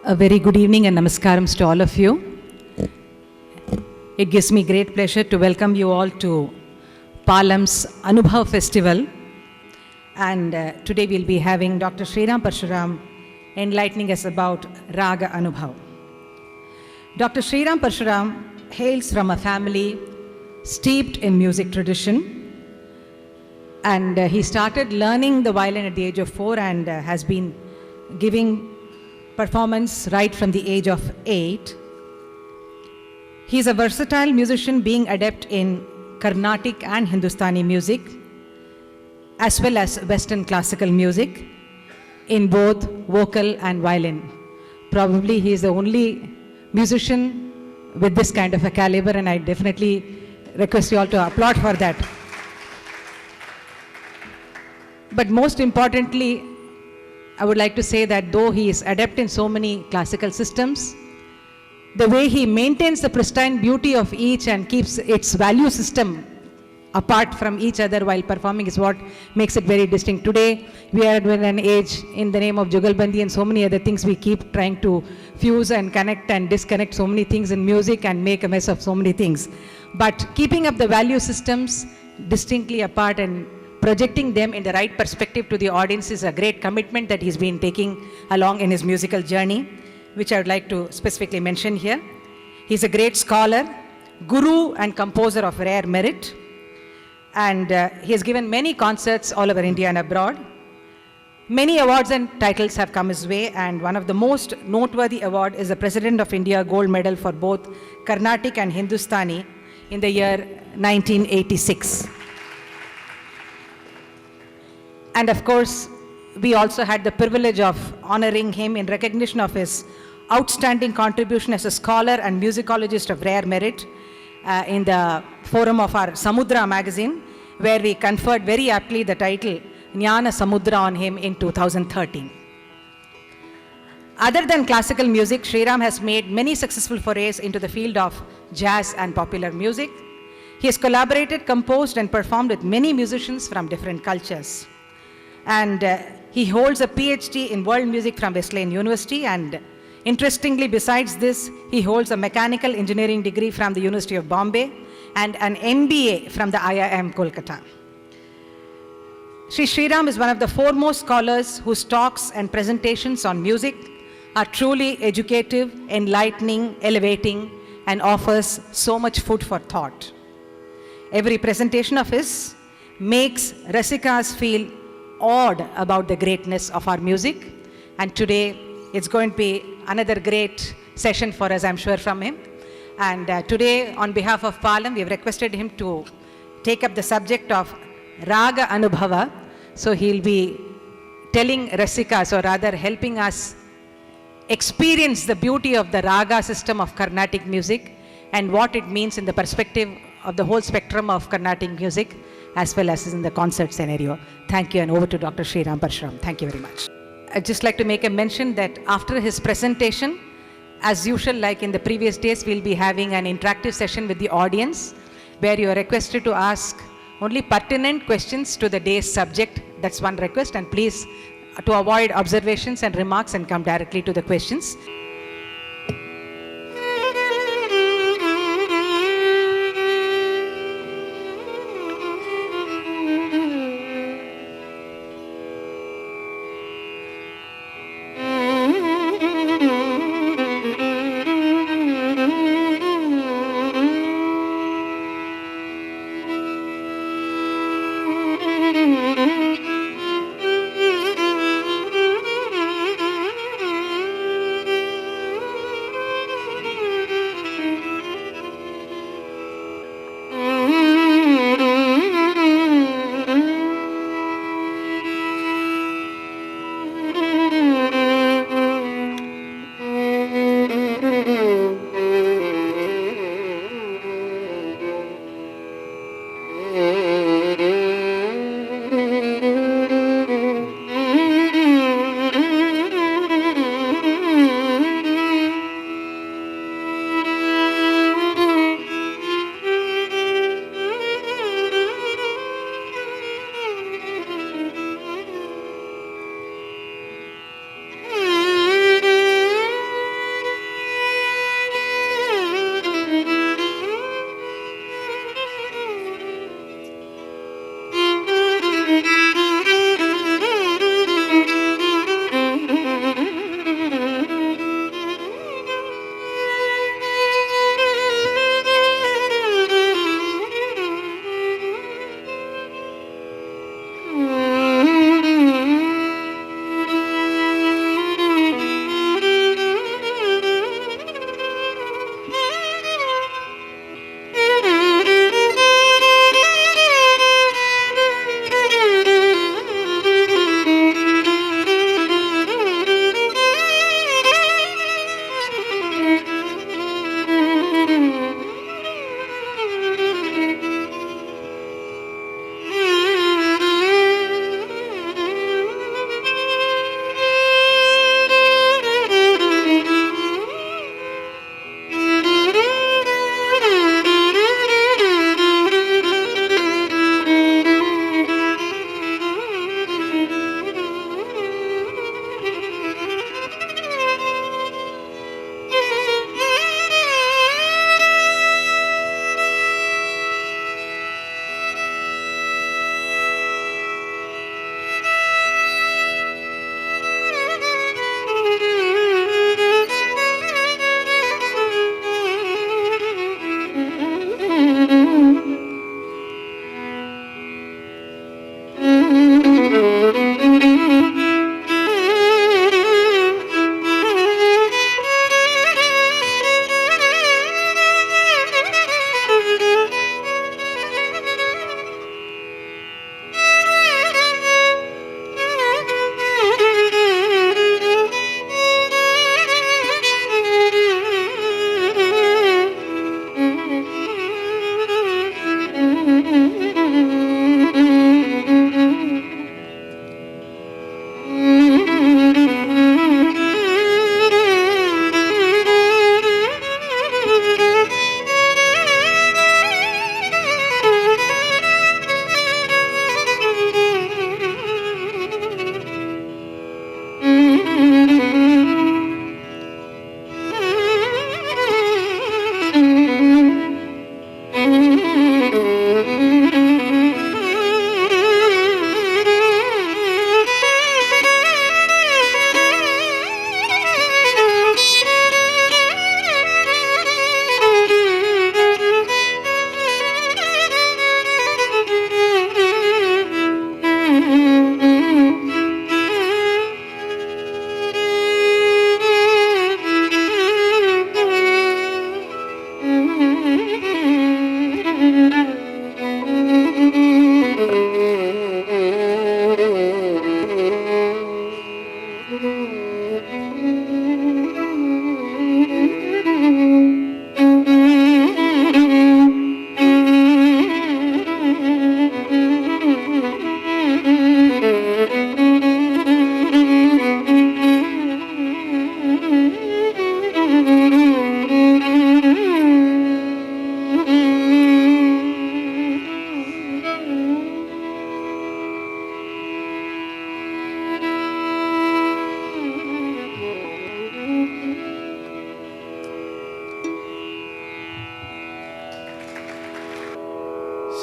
A very good evening and namaskarams to all of you. It gives me great pleasure to welcome you all to Paalam's ANUBHAV Festival. And today we'll be having Dr.Sriram Parasuram enlightening us about Raga Anubhavam. Dr. Sriram Parasuram hails from a family steeped in music tradition. And he started learning the violin at the age of 4 and has been giving performance right from the age of 8. He is a versatile musician, being adept in Carnatic and Hindustani music, as well as Western classical music, in both vocal and violin. Probably he is the only musician with this kind of a caliber, and I definitely request you all to applaud for that. But most importantly, I would like to say that though he is adept in so many classical systems, the way he maintains the pristine beauty of each and keeps its value system apart from each other while performing is what makes it very distinct. Today, we are in an age in the name of Jugalbandi and so many other things. We keep trying to fuse and connect and disconnect so many things in music and make a mess of so many things. But keeping up the value systems distinctly apart and projecting them in the right perspective to the audience is a great commitment that he's been taking along in his musical journey, which I would like to specifically mention here. He's a great scholar, guru and composer of rare merit, and he has given many concerts all over India and abroad. Many awards and titles have come his way, and one of the most noteworthy award is the President of India Gold Medal for both Carnatic and Hindustani in the year 1986. And of course, we also had the privilege of honoring him in recognition of his outstanding contribution as a scholar and musicologist of rare merit in the forum of our Samudra magazine, where we conferred very aptly the title Jnana Samudra on him in 2013. Other than classical music, Sriram has made many successful forays into the field of jazz and popular music. He has collaborated, composed, and performed with many musicians from different cultures. And he holds a PhD in world music from Wesleyan University, and interestingly, besides this, he holds a mechanical engineering degree from the University of Bombay and an MBA from the IIM Kolkata. Sri Sriram is one of the foremost scholars whose talks and presentations on music are truly educative, enlightening, elevating, and offers so much food for thought. Every presentation of his makes rasikas feel awed about the greatness of our music, and today it's going to be another great session for us, I'm sure, from him. And today, on behalf of Paalam, we have requested him to take up the subject of Raga Anubhava. So he'll be telling rasikas, or rather helping us experience the beauty of the raga system of Carnatic music and what it means in the perspective of the whole spectrum of Carnatic music, as well as in the concert scenario. Thank you, and over to Dr. Sriram Parasuram. Thank you very much. I'd just like to make a mention that after his presentation, as usual, like in the previous days, we'll be having an interactive session with the audience, where you are requested to ask only pertinent questions to the day's subject. That's one request, and please, to avoid observations and remarks and come directly to the questions.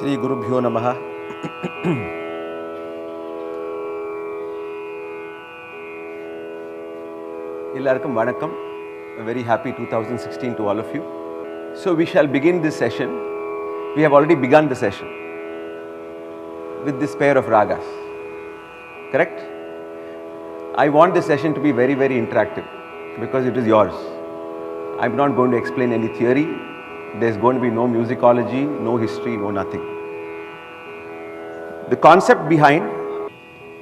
Shri Gurubhyo Namaha. Ellarkum vanakkam. A very happy 2016 to all of you. So we shall begin this session. We have already begun the session with this pair of ragas. Correct? I want this session to be very, very interactive because it is yours. I'm not going to explain any theory. There's going to be no musicology, no history, no nothing. The concept behind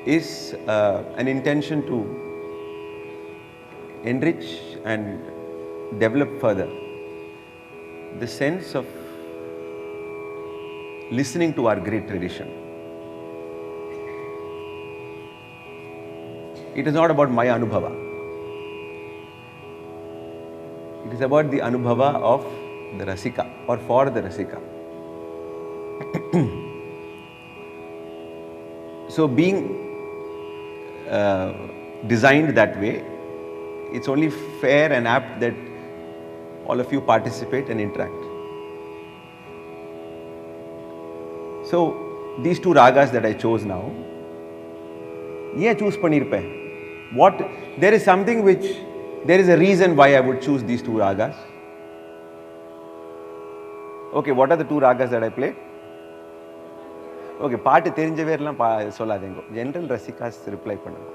is an intention to enrich and develop further the sense of listening to our great tradition. It is not about my Anubhava. It is about the Anubhava of the rasika or for the rasika. So being designed that way, it's only fair and apt that all of you participate and interact. So these two ragas that I chose now, yeah, choose panirpe. What, there is something which, there is a reason why I would choose these two ragas. Okay, what are the two ragas that I play? Okay, பாட்டு தெரிஞ்சவே எல்லாம் சொல்லாதீங்க. General rasikas reply பண்ணுங்க.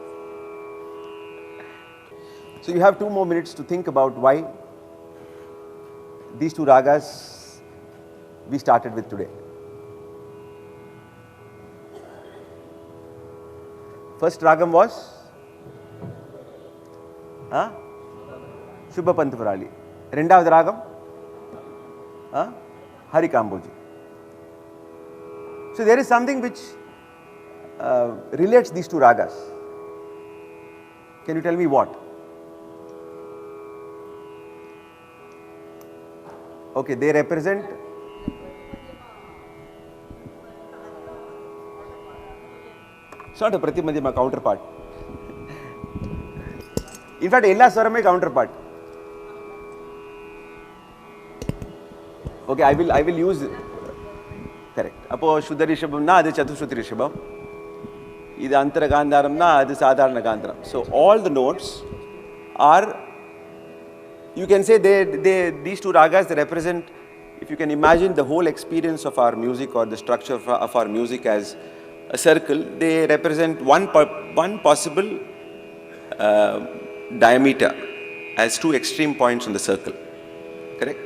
So you have 2 more minutes to think about why these two ragas we started with today. First ragam was Shubha Panthavarali. Rendavathu ragam Hari Kamboji. So there is something which relates these two ragas. Can you tell me what? Okay, they represent it's not a Pratimadhyama counterpart. In fact, ella swarame counterpart. Okay, I will use correct. Appo Shuddha Rishabham na adu Chaturshruti Rishabham. Idu Antara Gandharam na adu Sadharana Gandharam. So all the notes are, you can say these two ragas, they represent, if you can imagine the whole experience of our music or the structure of our music as a circle, they represent one possible diameter as 2 extreme points on the circle. Correct?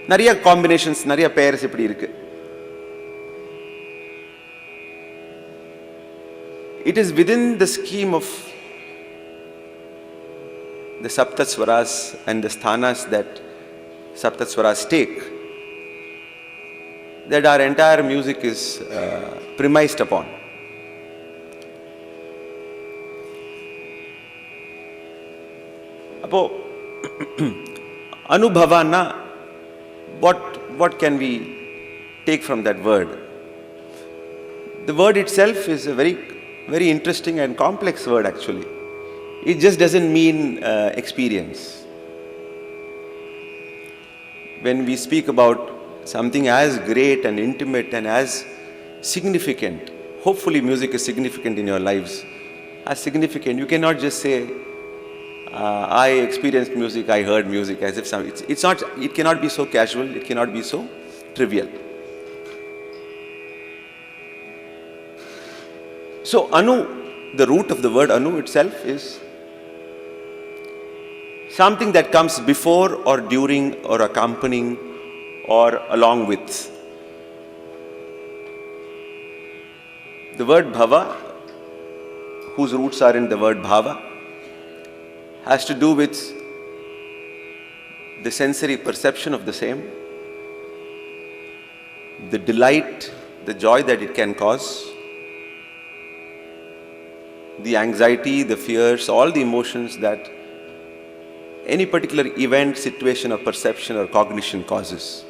Nariya combinations, nariya pairs ipdi irukku. It is within the scheme of the Saptaswaras and the sthanas that Saptaswaras take that our entire music is premised upon. Appo Anubhava na, what can we take from that word? The word itself is a very, very interesting and complex word actually. It just doesn't mean experience. When we speak about something as great and intimate and as significant, hopefully music is significant in your lives, as significant, you cannot just say, I experienced music, I heard music, as if it cannot be so casual, it cannot be so trivial. So Anu, the root of the word Anu itself is something that comes before or during or accompanying or along with. The word Bhava, whose roots are in the word Bhava, has to do with the sensory perception of the same, the delight, the joy that it can cause, the anxiety, the fears, all the emotions that any particular event, situation or perception or cognition causes.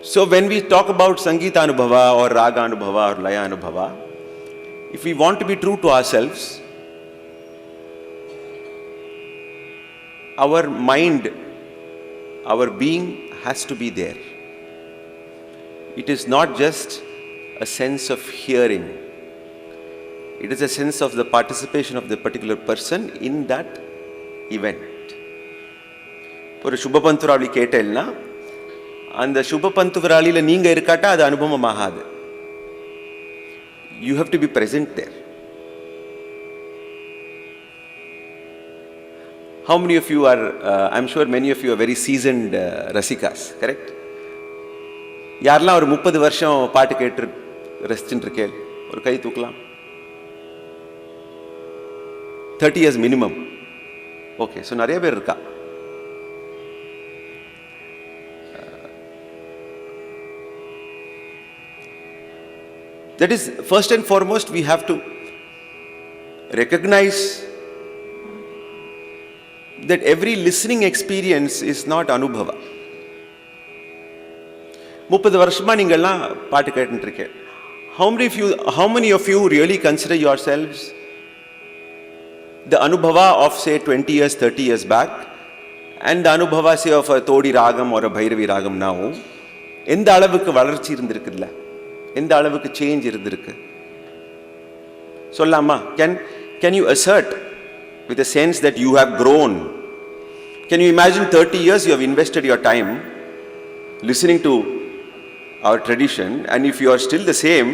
So when we talk about Sangeetha Anubhava or Raga Anubhava or Laya Anubhava, if we want to be true to ourselves, our mind, our being has to be there. It is not just a sense of hearing. It is a sense of the participation of the particular person in that event. ஒரு சுபபந்துராளி கேட்டேன்னா அந்த சுபபந்துராளியில் நீங்கள் இருக்காட்டா அது அனுபவம் ஆகாது. You have to be present there. How many of you are, I'm sure many of you are very seasoned rasikas, correct? யாரெல்லாம் ஒரு 30 வருஷம் பாட்டு கேட்டு ரசிச்சுட்டு இருக்கேன் ஒரு கை தூக்கலாம். 30 years minimum. ஓகே, ஸோ நிறைய பேர் இருக்கா. That is, first and foremost, we have to recognize that every listening experience is not Anubhava. 30 வருஷமா நீங்கள்லாம் பாட்டு கேட்டுட்டு இருக்கேன். How many of you really consider yourselves the Anubhava of say 20 years, 30 years back and the Anubhava say of a Todi Ragam or a Bhairavi Ragam now? எந்த அளவுக்கு வளர்ச்சி இருந்திருக்குல்ல, எந்த அளவுக்கு சேஞ்ச் இருந்திருக்கு சொல்லாமா? Can you assert with a sense that you have grown? Can you imagine 30 years you have invested your time listening to our tradition, and if you are still the same,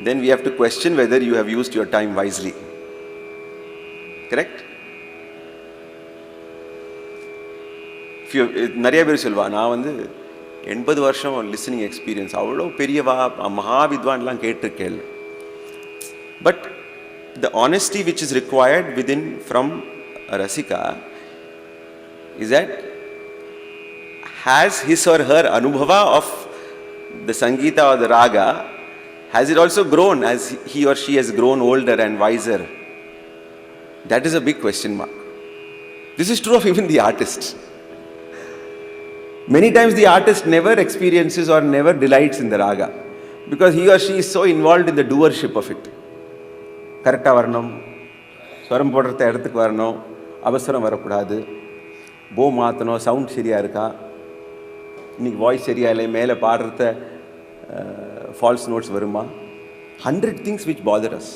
then we have to question whether you have used your time wisely. Correct? நிறைய பேர் சொல்வா, நான் வந்து 80 வருஷம் listening experience, அவ்வளோ பெரியவா மகாவித்வான்லாம் கேட்டிருக்கேன். But the honesty which is required within from a rasika is that has his or her anubhava of the Sangeeta or the Raga, has it also grown as he or she has grown older and wiser? That is a big question mark. This is true of even the artist. Many times the artist never experiences or never delights in the Raga because he or she is so involved in the doership of it. கரெக்டாக வரணும், ஸ்வரம் போடுறத இடத்துக்கு வரணும், அவசரம் வரக்கூடாது, போ மாற்றணும், சவுண்ட் சரியாக இருக்கா, இன்னைக்கு வாய்ஸ் சரியா இல்லை, மேலே பாடுறத ஃபால்ஸ் நோட்ஸ் வருமா, 100 things which bother us,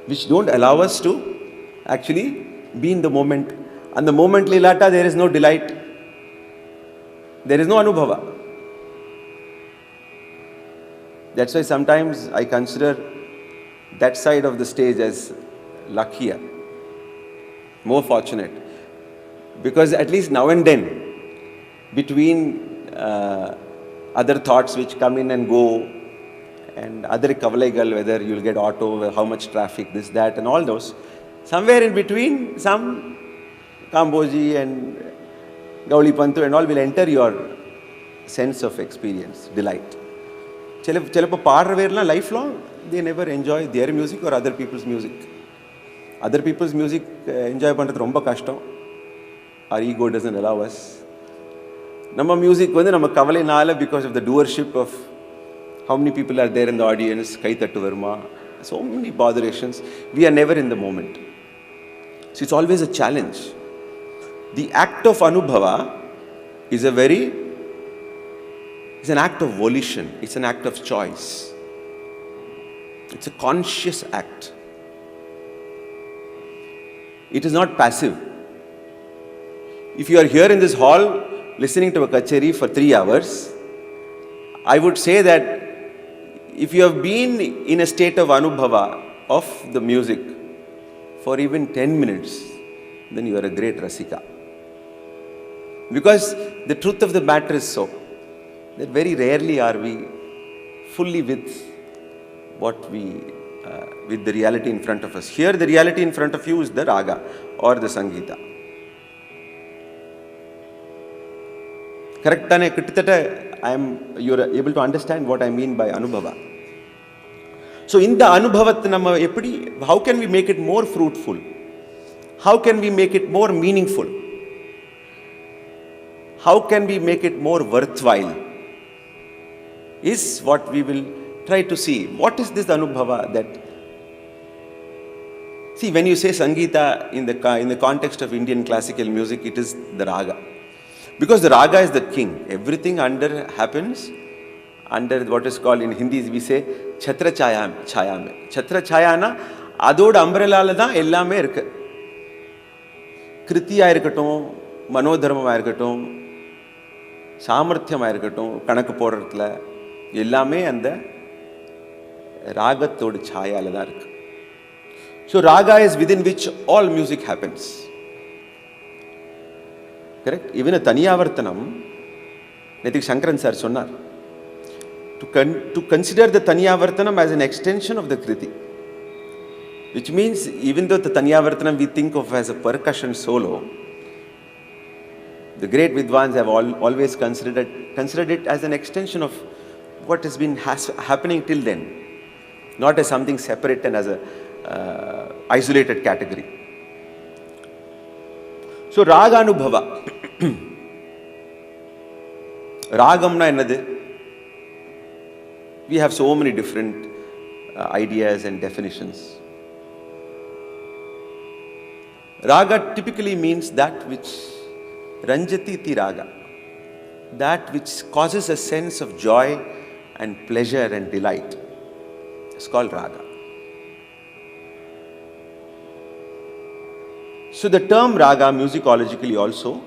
which don't allow us to actually be in the moment. And the moment இல்லாட்டா there is no delight, there is no anubhava. That's why sometimes I consider that side of the stage as luckier, more fortunate, because at least now and then between other thoughts which come in and go and other kavalaigal, whether you'll get auto, how much traffic, this, that and all those, somewhere in between some Kamboji and Gauli Pantu and all will enter your sense of experience, delight. சிலப்போ பாடுறவேர்லாம் life long they never enjoy their music or other people's music. Other people's music enjoy பண்ணுறது ரொம்ப கஷ்டம். Our ego doesn't allow us. நம்ம music வந்து நம்ம கவலைனால because of the doership of how many people are there in the audience, கை தட்டு வருமா, so many botherations, we are never in the moment. So it's always a challenge. The act of Anubhava is it's an act of volition, it's an act of choice. It's a conscious act. It is not passive. If you are here in this hall listening to a kacheri for 3 hours, I would say that if you have been in a state of anubhava of the music for even 10 minutes, then you are a great rasika. Because the truth of the matter is so that very rarely are we fully with with the reality in front of us. Here the reality in front of you is the raga or the Sangeeta. Correct? You're able to understand what I mean by anubhava. So in the anubhavat, how can we make it more fruitful? How can we make it more meaningful? How can we make it more worthwhile? Is what we will try to see. What is this anubhava that... See, when you say Sangeeta in the context of Indian classical music, it is the raga. Because the raga is the king. Everything under happens under what is called in Hindi we say chhatra chaya mein. Chhatra chaya na adoda umbrella la dhaan ellame irukku. Kritiya irukattum, manodharmama irukattum, samarthyama irukattum, kanakku podrathula ellame andha ragathoda chaya la dhaan irukku. So raga is within which all music happens. Correct? Even a Taniyavartanam, I think Shankaran sir sonnar, to consider the Taniyavartanam as an extension of the Kriti. Which means even though the Taniyavartanam we think of as a percussion solo, the great Vidwans have always considered it as an extension of what has been happening till then. Not as something separate and as a isolated category. So Raga Anubhava. Ragamna ennadu? We have so many different ideas and definitions. Raga typically means that which ranjati ti raga, that which causes a sense of joy and pleasure and delight. It's called raga. So the term raga musicologically also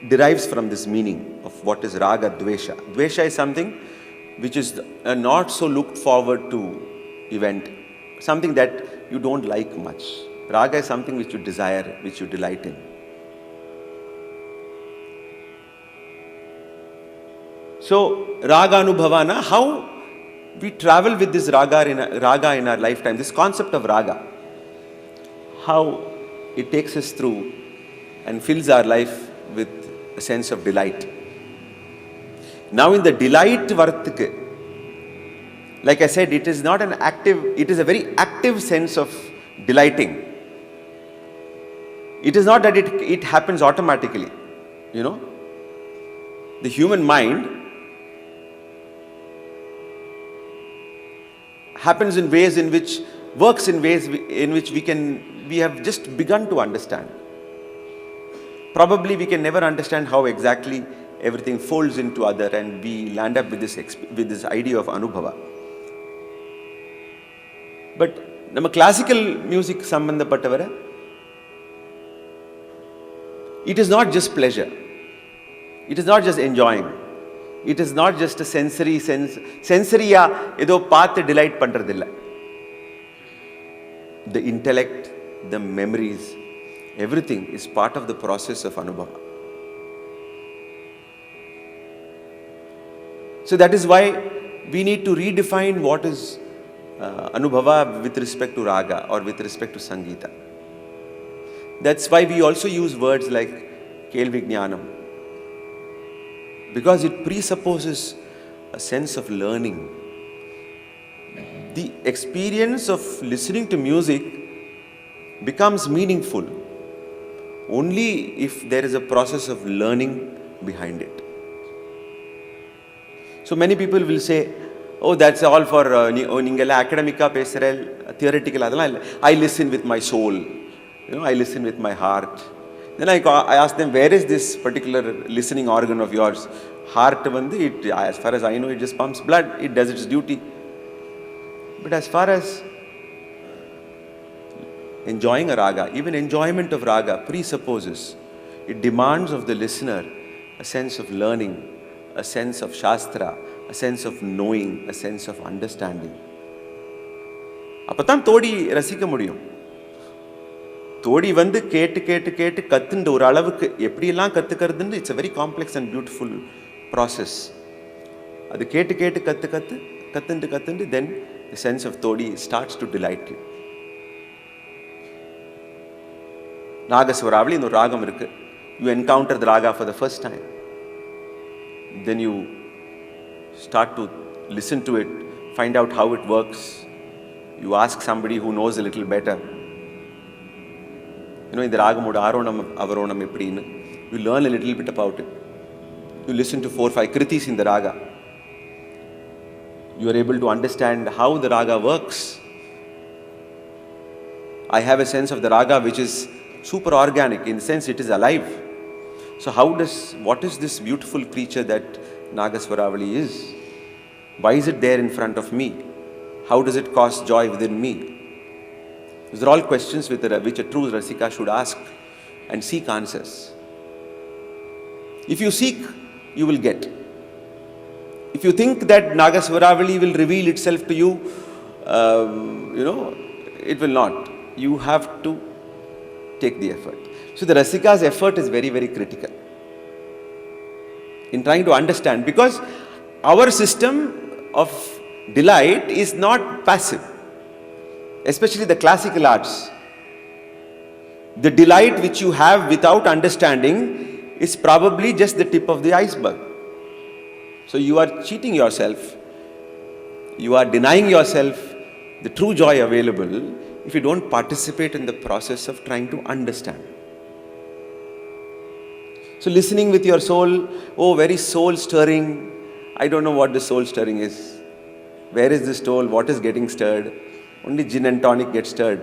derives from this meaning of what is raga dvesha. Dvesha is something which is a not so looked forward to event, something that you don't like much. Raga is something which you desire, which you delight in. So Raga Anubhavana, how we travel with this raga in our lifetime, this concept of raga, how it takes us through and fills our life with a sense of delight. Now in the delight varthike, like I said, it is not an active, it is a very active sense of delighting. It is not that it happens automatically, you know. The human mind happens in ways in which, works in ways in which we have just begun to understand. Probably we can never understand how exactly everything folds into other, and we land up with this idea of Anubhava. But nama classical music sambandhapattavara, it is not just pleasure. It is not just enjoying. It is not just a sensory edo paathu delight pandradilla. The intellect, the memories, everything is part of the process of Anubhava. So that is why we need to redefine what is Anubhava with respect to Raga or with respect to Sangeeta. That's why we also use words like Kelvijnanam, because it presupposes a sense of learning. The experience of listening to music becomes meaningful only if there is a process of learning behind it. So many people will say, oh, that's all for ningala academica pesarel, theoretical. I listen with my soul, you know, I listen with my heart. Then I ask them, where is this particular listening organ of yours? Heart, as far as I know, it just pumps blood, it does its duty. But as far as enjoying a raga, even enjoyment of raga presupposes, it demands of the listener a sense of learning, a sense of shastra, a sense of knowing, a sense of understanding. Apathan thodi rasika mudiyum. Thodi கேட்டு கத்துண்டு ஒரு அளவுக்கு எப்படியெல்லாம் கத்துக்கிறதுன்னு it's a very complex and beautiful process. அது கேட்டு கத்துண்டு then the sense of thodi starts to delight you. Nagaswaravali இன்னொரு ராகம் இருக்கு. You encounter the raga for the first time. Then you start to listen to it, find out how it works. You ask somebody who knows a little better. You know, in the Ragamuda Aronam Avaronam Epdinu, you learn a little bit about it. You listen to 4 or 5 kritis in the raga. You are able to understand how the raga works. I have a sense of the raga which is super organic, in the sense it is alive. So what is this beautiful creature that Nagaswaravali is? Why is it there in front of me? How does it cause joy within me? These are all questions which a true rasika should ask and seek answers. If you seek, you will get. If you think that Nagaswaravali will reveal itself to you, it will not. You have to take the effort. So the rasika's effort is very, very critical in trying to understand, because our system of delight is not passive, especially the classical arts. The delight which you have without understanding is probably just the tip of the iceberg. So you are cheating yourself, you are denying yourself the true joy available if you don't participate in the process of trying to understand. So listening with your soul, oh, very soul stirring. I don't know what the soul stirring is. Where is the soul? What is getting stirred? Only gin and tonic gets stirred.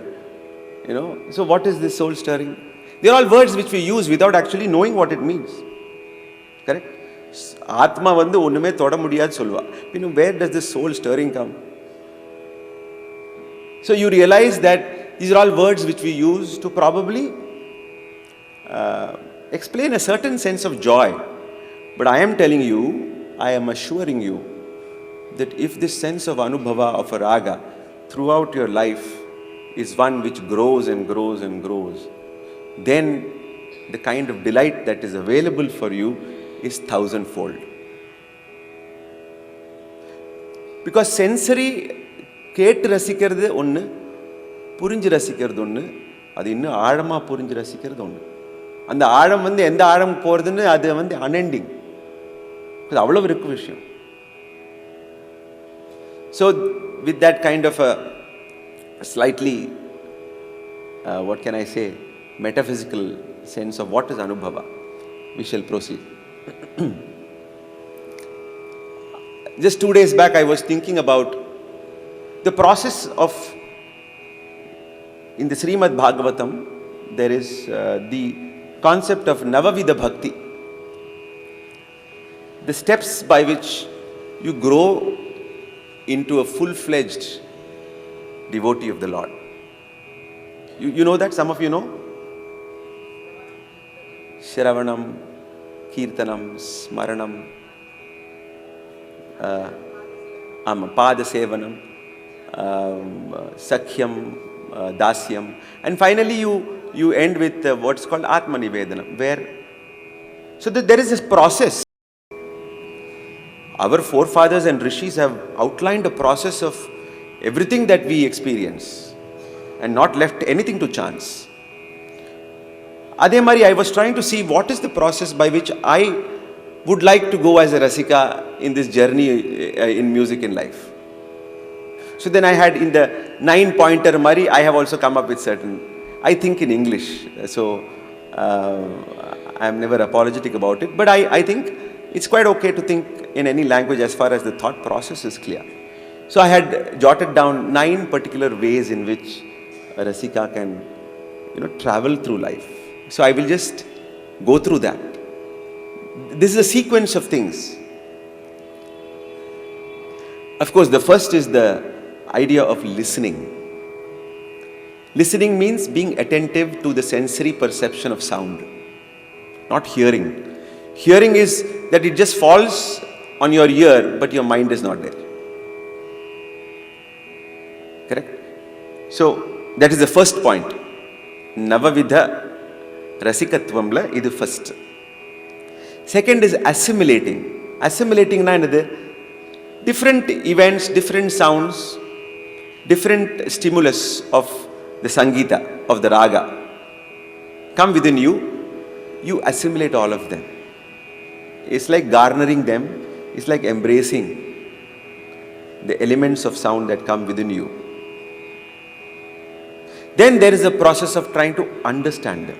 So what is this soul stirring? They are all words which we use without actually knowing what it means. Correct? Atma vandu onnume thoda mudiyad solva. Where does this soul stirring come? So you realize that these are all words which we use to probably explain a certain sense of joy. But I am telling you, I am assuring you that if this sense of anubhava of a raga throughout your life is one which grows and grows and grows, then the kind of delight that is available for you is thousandfold. Because sensory கேட்டு ரசிக்கிறது ஒன்று, புரிஞ்சு ரசிக்கிறது ஒன்று, அது இன்னும் ஆழமாக புரிஞ்சு ரசிக்கிறது ஒன்று. அந்த ஆழம் எந்த ஆழம் போகிறதுன்னு அது அன்எண்டிங். அது அவ்வளவு இருக்கு விஷயம். So with that kind of a slightly, what can I say, metaphysical sense of what is Anubhava, we shall proceed. Just 2 days back I was thinking about the process of, in the Srimad Bhagavatam, there is the concept of Navavida Bhakti. The steps by which you grow into a full-fledged devotee of the Lord. You know that? Some of you know? Shravanam, Kirtanam, Smaranam, Padasevanam, Sakhyam, Dasyam, and finally you end with what's called Atma Nivedanam, where, so that there is this process. Our forefathers and rishis have outlined a process of everything that we experience and not left anything to chance. Adhe mari, I was trying to see what is the process by which I would like to go as a rasika in this journey in music in life. So then I had in the 9-pointer mari, I have also come up with certain, I think in English, so I am never apologetic about it, but I think it's quite okay to think in any language as far as the thought process is clear. So I had jotted down 9 particular ways in which a rasika can, travel through life. So I will just go through that. This is a sequence of things. Of course, the first is the idea of listening. Listening means being attentive to the sensory perception of sound, not hearing. Hearing is that it just falls on your ear, but your mind is not there. Correct? So, that is the first point. Navavidha Rasikatwamla, idu first. Second is assimilating. Assimilating na enadhu? Different events, different sounds, different stimulus of the Sangita, of the Raga, come within you, you assimilate all of them. It's like garnering them, it's like embracing the elements of sound that come within you. Then there is a process of trying to understand them.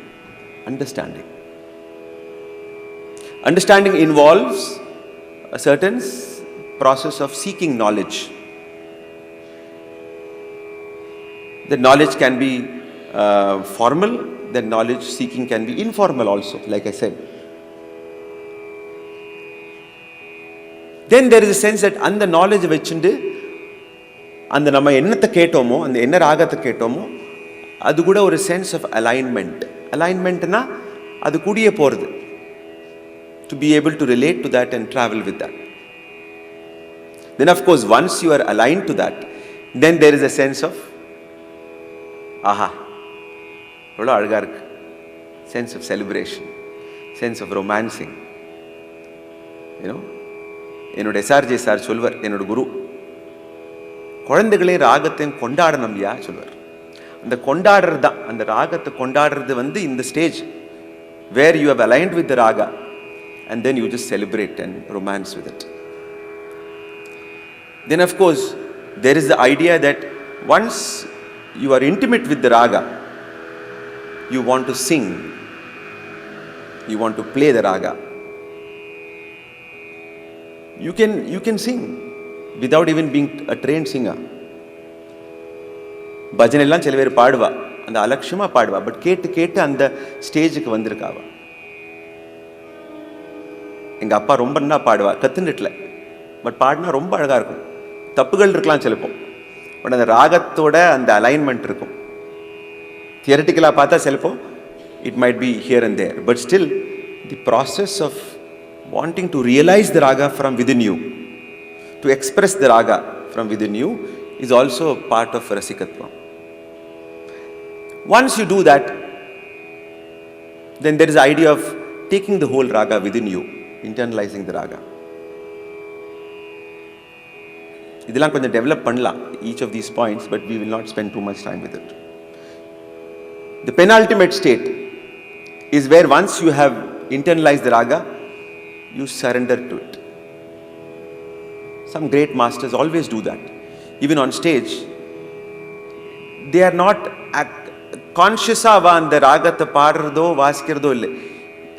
Understanding. Understanding involves a certain process of seeking knowledge. The knowledge can be formal, the knowledge seeking can be informal also, like I said. then there is a sense that and the knowledge vechundu and நம்ம என்னத்தை கேட்டோமோ அந்த என்ன ராகத்தை கேட்டோமோ அது கூட ஒரு sense of alignmentனா அது கூடியே போறது, to be able to relate to that and travel with that. Then of course once you are aligned to that, then there is a sense of aha, எவ்வளோ அழகா இருக்கு, sense of celebration, sense of romancing. என்னோட S.R.J. Sir சொல்வார், என்னோட குரு, குழந்தைகளே ராகத்தையும் கொண்டாடணும்யா சொல்வார். அந்த கொண்டாடுறது தான், அந்த ராகத்தை கொண்டாடுறது இந்த stage where you have aligned with the raga and then you just celebrate and romance with it. Then of course there is the idea that once you are intimate with the raga, you want to sing, you want to play the raga. You can sing without even being a trained singer. பஜனை எல்லாம் சில பேர் பாடுவா, அந்த அலட்சியமா பாடுவா, but கேட்டு கேட்டு அந்த ஸ்டேஜுக்கு வந்திருக்காவா. எங்க அப்பா ரொம்ப நல்லா பாடுவா, கத்துண்டுல, பட் பாடினா ரொம்ப அழகா இருக்கும். தப்புகள் இருக்கலாம் சிலப்போ, பட் அந்த ராகத்தோட அந்த அலைன்மெண்ட் இருக்கும். தியரட்டிக்கலா பார்த்தா சிலப்போ it might be here and there, but still the process of wanting to realize the raga from within you, to express the raga from within you, is also a part of rasikatvam. Once you do that, then there is the idea of taking the whole raga within you, internalizing the raga. இதெல்லாம் கொஞ்சம் develop பண்ணலாம், each of these points, but we will not spend too much time with it. The penultimate state is where once you have internalized the raga, you surrender to it. Some great masters always do that. Even on stage, they are not conscious ava and the ragatha paadradho vasikkiradho ille,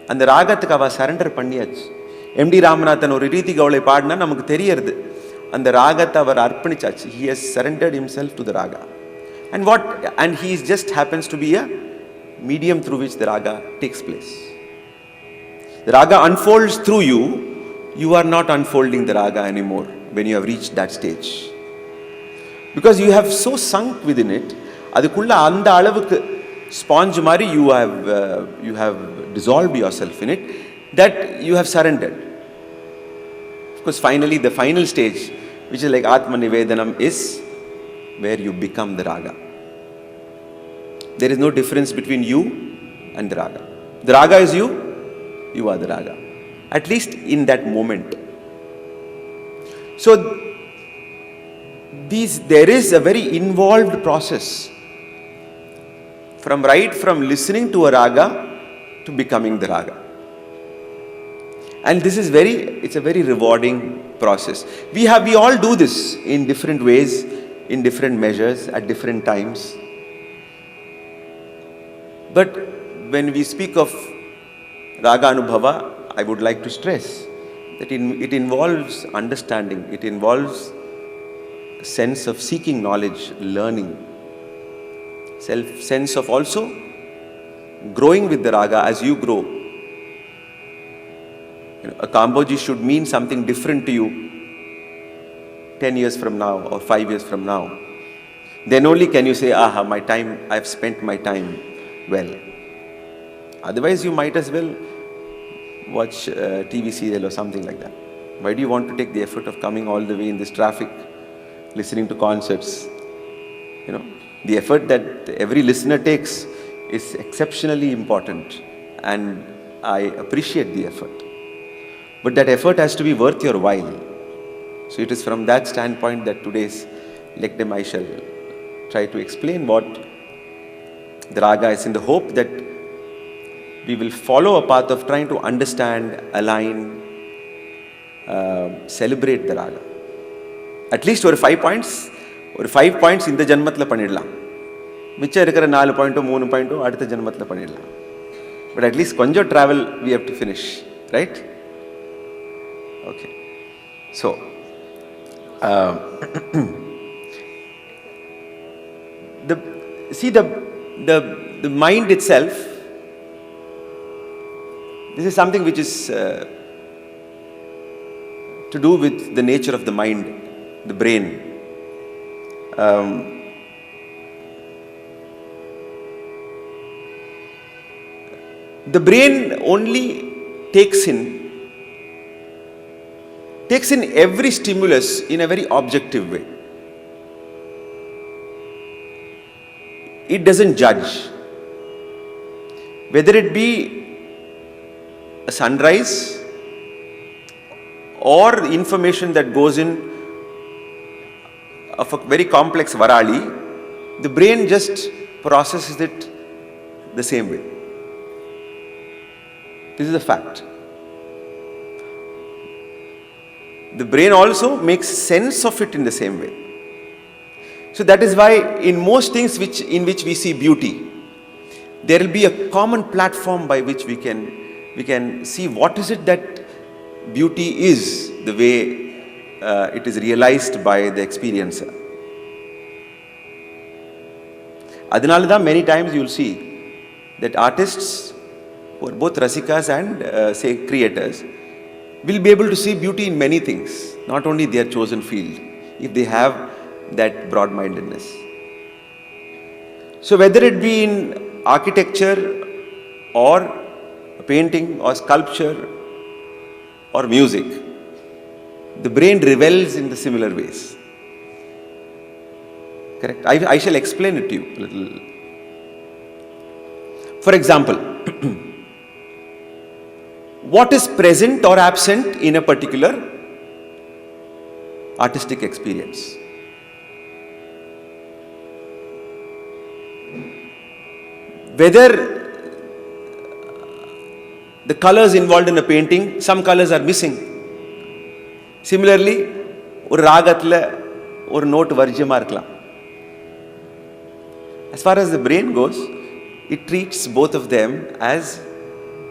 and the ragathu ava surrender panniyachu. MD Ramanathan or Riti Gaulai paadna namakku theriyarudhu, and the ragatha avar arpanichachu, he has surrendered himself to the raga, and he just happens to be a medium through which the raga takes place. The raga unfolds through you. You are not unfolding the raga anymore when you have reached that stage, because you have so sunk within it. Adukulla andha alavukku sponge mari you have dissolved yourself in it, that you have surrendered. Of course, finally the final stage, which is like Atma Nivedanam, is where you become the raga. There is no difference between you and the raga. The raga is you. You are the raga, at least in that moment. So there is a very involved process from listening to a raga to becoming the raga, and this is it's a very rewarding process. We all do this in different ways, in different measures, at different times. But when we speak of Raga Anubhava, I would like to stress that it involves understanding, it involves a sense of seeking knowledge, learning, sense of also growing with the raga as you grow. A Kamboji should mean something different to you 10 years from now or 5 years from now. Then only can you say, aha, I have spent my time well. Otherwise, you might as well watch TV serial or something like that. Why do you want to take the effort of coming all the way in this traffic, listening to concerts? The effort that every listener takes is exceptionally important, and I appreciate the effort. But that effort has to be worth your while. So it is from that standpoint that today's lecture I shall try to explain what the raga is, in the hope that we will follow a path of trying to understand, align, celebrate the raga. At least ஒரு 5 points இந்த ஜன்மத்தில் பண்ணிடலாம். மிச்சம் இருக்கிற 4 பாயிண்ட்டோ 3 பாயிண்ட்டோ அடுத்த ஜன்மத்தில் பண்ணிடலாம். But at least கொஞ்சம் travel we have to finish, right? Okay. So, the mind itself, this is something which is to do with the nature of the mind, the brain. The brain only takes in every stimulus in a very objective way. It doesn't judge. Whether it be a sunrise or information that goes in of a very complex varali, the brain just processes it the same way. This is a fact. The brain also makes sense of it in the same way. So that is why in most things in which we see beauty, there will be a common platform by which we can see what is it that beauty is, the way it is realized by the experiencer. Adinalada, many times you will see that artists who are both rasikas and say creators will be able to see beauty in many things, not only their chosen field, if they have that broad-mindedness. So whether it be in architecture or painting or sculpture or music, the brain revels in the similar ways. Correct? I shall explain it to you a little. For example, what is present or absent in a particular artistic experience? Whether the colors involved in a painting, some colors are missing. Similarly, ஒரு ராகத்துல ஒரு note வர்ஜியமா இருக்கலாம். As far as the brain goes, it treats both of them as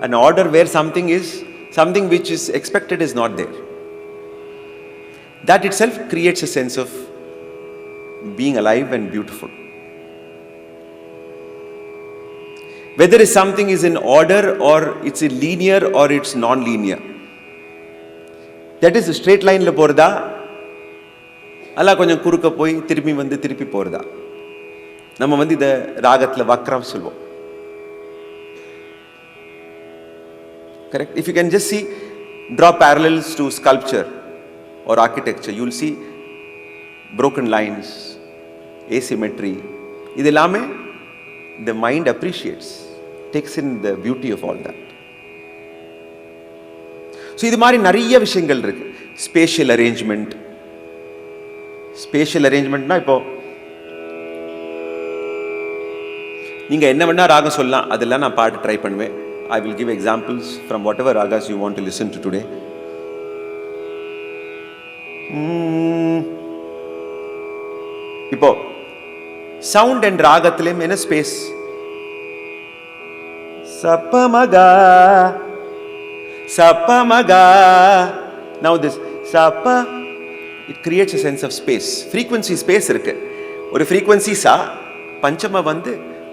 an order where something which is expected is not there. That itself creates a sense of being alive and beautiful. Whether something is in order or it's in linear or it's non-linear. That is a straight line la போறதா அல்ல கொஞ்சம் குறுக்க போய் திருப்பி போறதா. நம்ம இத ராகத்துல வக்ரம் சொல்வோம். Correct? If you can just draw parallels to sculpture or architecture, you will see broken lines, asymmetry. இதெல்லாமே the mind appreciates, takes in the beauty of all that. So இது மாதிரி நிறைய விஷயங்கள் இருக்கு. Spatial arrangement. Spatial arrangementனா இப்போ நீங்க என்ன வேணா ராகம் சொல்லலாம், அதெல்லாம் நான் பாட்டு ட்ரை பண்ணுவேன். I will give examples from whatever ragas you want to listen to today. இப்போ sound and ராகத்திலும் என்ன space? Sapamaga. Now this Sapa, it creates a sense of space. Frequency space இருக்கு. ஒரு frequency sa பஞ்சம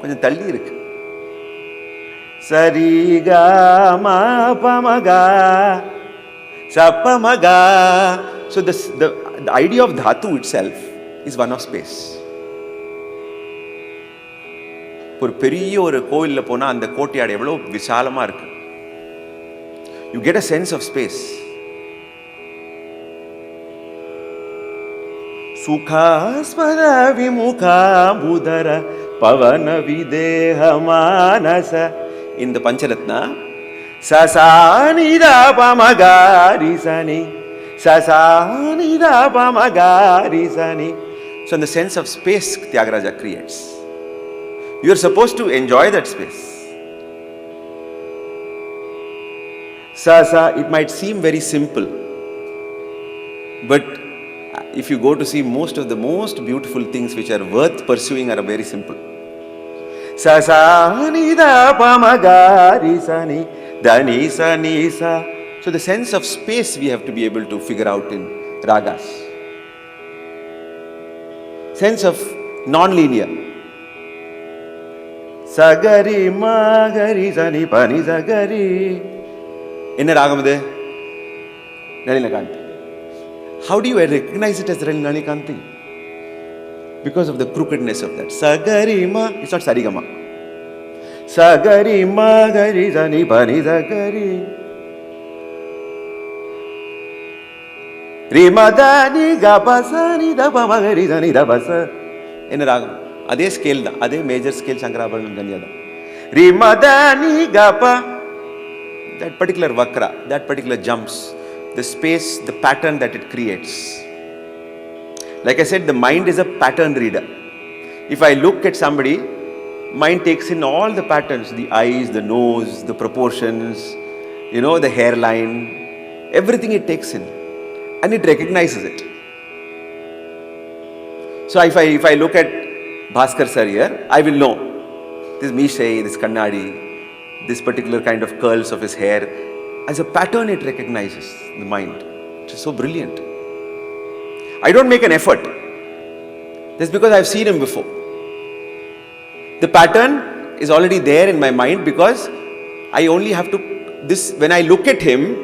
கொஞ்சம் தள்ளி இருக்கு. Sariga ma pamaga sapamaga. So the idea of dhatu itself is one of space. ஒரு பெரிய ஒரு கோயில்ல போனா அந்த கோட்டையாடு எவ்வளவு விசாலமா இருக்கு. You get a sense of space. Sukha smara vimukha budara pavana videha manasa. In the Pancharatna, Sasanida Pamagari Sani, Sasanida Pamagari Sani. So in the sense of space Tyagaraja creates, you are supposed to enjoy that space. Sasa, it might seem very simple, but if you go to see most of the most beautiful things which are worth pursuing are very simple. Sasanida pamagari sani dani sani sa. So the sense of space we have to be able to figure out in ragas. Sense of non-linear. Sagari magari sani pani sagari. Enna ragam idu? Nalila kanti. How do you recognize it as Nanikanti? Because of the crookedness of that. Sagarima, it's not Sarigama. Sagarima, Gari, Zani, Pani, Zagari. Rimadani, Gapasani, Dabamagari, Zani, Dabasa. In a ragam. Ade scale, ade major scale Shankarabharanam Ganyada. Rimadani, Gapa. That particular vakra, that particular jumps, the space, the pattern that it creates. Like I said, the mind is a pattern reader. If I look at somebody, mind takes in all the patterns, the eyes, the nose, the proportions, the hairline, everything it takes in, and it recognizes it. So if I look at Bhaskar sir here, I will know this Mishai, this Kannadi, this particular kind of curls of his hair. As a pattern, it recognizes the mind, which is so brilliant. I don't make an effort. That's because I've seen him before. The pattern is already there in my mind because I only have to, when I look at him,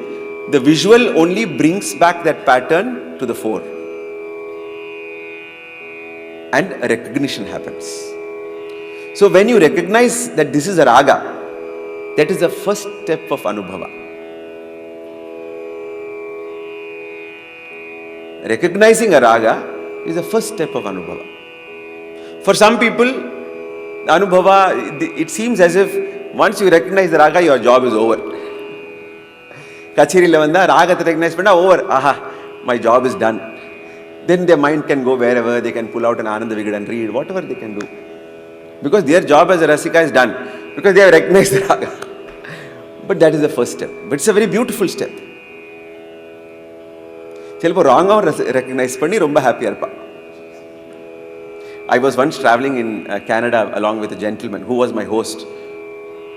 the visual only brings back that pattern to the fore. And a recognition happens. So when you recognize that this is a raga, that is the first step of Anubhava. Recognizing a raga is the first step of Anubhava. For some people, Anubhava, it seems as if once you recognize the raga, your job is over. Kachiri lavanda, raga to recognize, over, aha, my job is done. Then their mind can go wherever, they can pull out an Ananda Vigad and read, whatever they can do. Because their job as a rasika is done. Because they have recognized the raga. But that is the first step. But it's a very beautiful step. Chelpo wrong recognize panni romba happy arpa. I was once traveling in Canada along with a gentleman who was my host.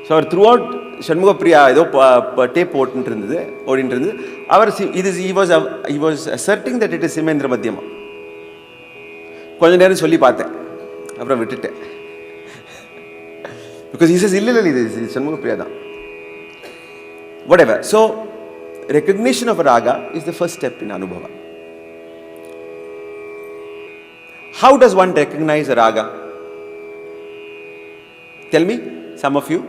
So throughout Shanmuga Priya tape he was asserting that it is Simendra Madhyama. கொஞ்ச நேரம் சொல்லி பார்த்தேன் அப்புறம் விட்டுட்டேன். Because he says இல்ல இது Shanmuga Priya தான். Whatever. So recognition of a raga is the first step in Anubhava. How does one recognize a raga? Tell me, some of you.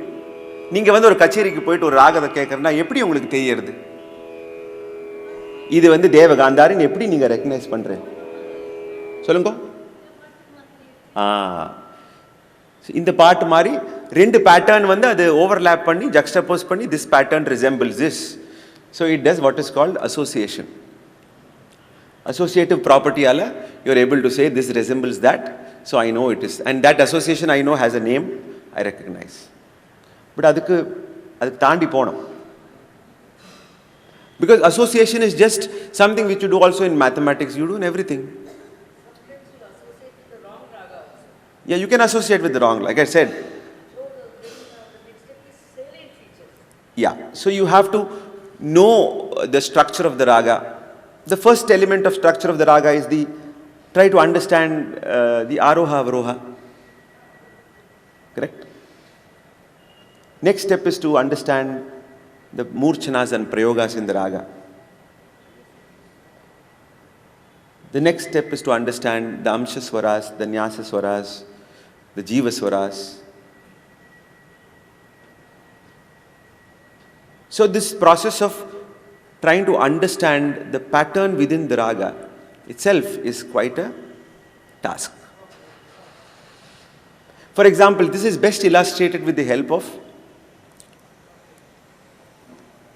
நீங்க வந்து ஒரு கச்சேரிக்கு போயிட்டு ஒரு ராகத்தை கேட்கறனா எப்படி உங்களுக்கு தெரியுது? இது வந்து தேவகாந்தாரின்னு எப்படி நீங்க ரெகக்னைஸ் பண்றீங்க? சொல்லுங்க. இந்த பாட்டு மாதிரி ரெண்டு பேட்டர்ன் வந்து அது ஓவர்லாப் பண்ணி ஜக்ஸ்டபோஸ் பண்ணி this pattern resembles this. So it does what is called association. Associative property ala you are able to say this resembles that, so I know it is, and that association I know has a name, I recognize. But adukku taandi ponam, because association is just something which you do also in mathematics, you do in everything. Yeah, you can associate with the wrong, like I said. Yeah, so you have to know the structure of the raga. The first element of structure of the raga is try to understand the aroha avroha. Correct? Next step is to understand the murchanas and prayogas in the raga. The next step is to understand the amsha swaras, the nyasa swaras, the jiva swaras. So this process of trying to understand the pattern within the raga itself is quite a task. For example, this is best illustrated with the help of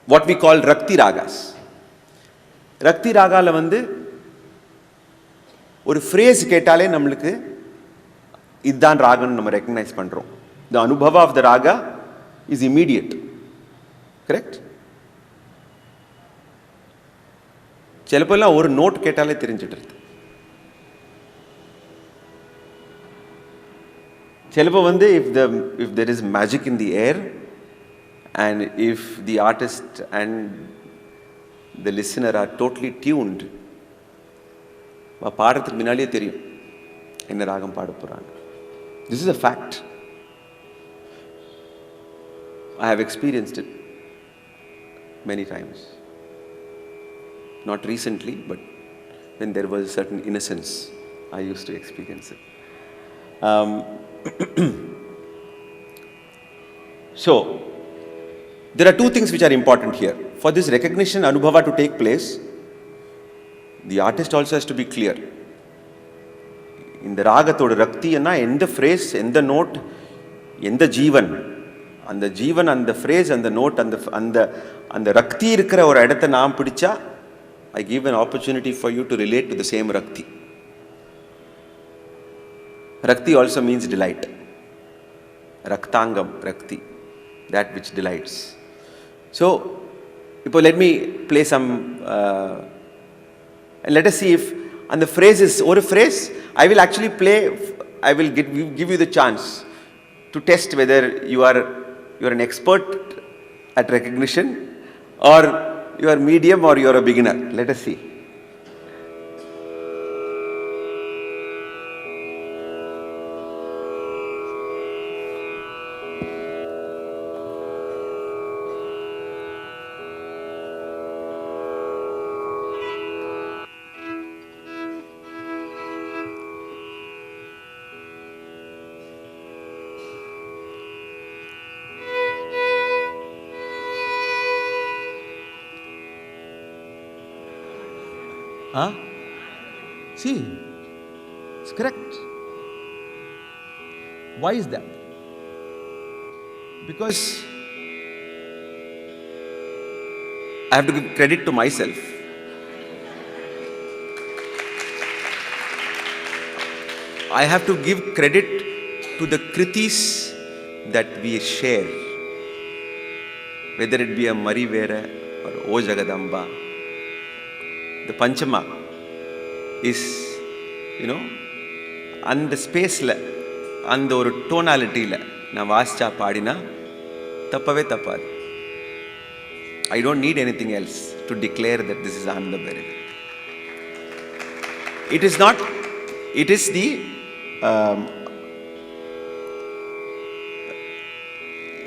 what we call Rakti Ragas. Rakti Raga la vandu ஒரு phrase கேட்டாலே நம்மளுக்கு இதுதான் ராகன்னு நம்ம recognize பண்றோம். The Anubhava of the raga is immediate. Correct? சிலப்பெல்லாம் ஒரு note கேட்டாலே தெரிஞ்சிட்டு. சிலப்போ வந்து if there is magic in the air and if the artist and the listener are totally tuned, பாடுறதுக்கு முன்னாடியே தெரியும் என்ன ராகம் பாட போறாங்க. This is a fact. I have experienced it many times. Not recently, but when there was a certain innocence. I used to experience it. So, there are two things which are important here. For this recognition, Anubhava to take place, the artist also has to be clear. In the ragatoda rakti enna end the phrase, end the note, end the jeevan. And the jeevan and the phrase and the note and the rakti irukra or edatha naam pidicha, I give an opportunity for you to relate to the same rakti. Rakti also means delight. Raktangam, rakti, that which delights. So, let me play some, and let us see if, and the phrase is, or a phrase, I will actually play, I will give you the chance to test whether you are an expert at recognition, or you are medium, or you are a beginner. Let us see. Huh? See, it's correct. Why is that? Because I have to give credit to myself. I have to give credit to the kritis that we share, whether it be a Marivera or O Jagadamba. The Panchama is, and the space la, and the tonality la, na vascha padina, tappave tappad. I don't need anything else to declare that this is Anubhavam. It is not, it is the,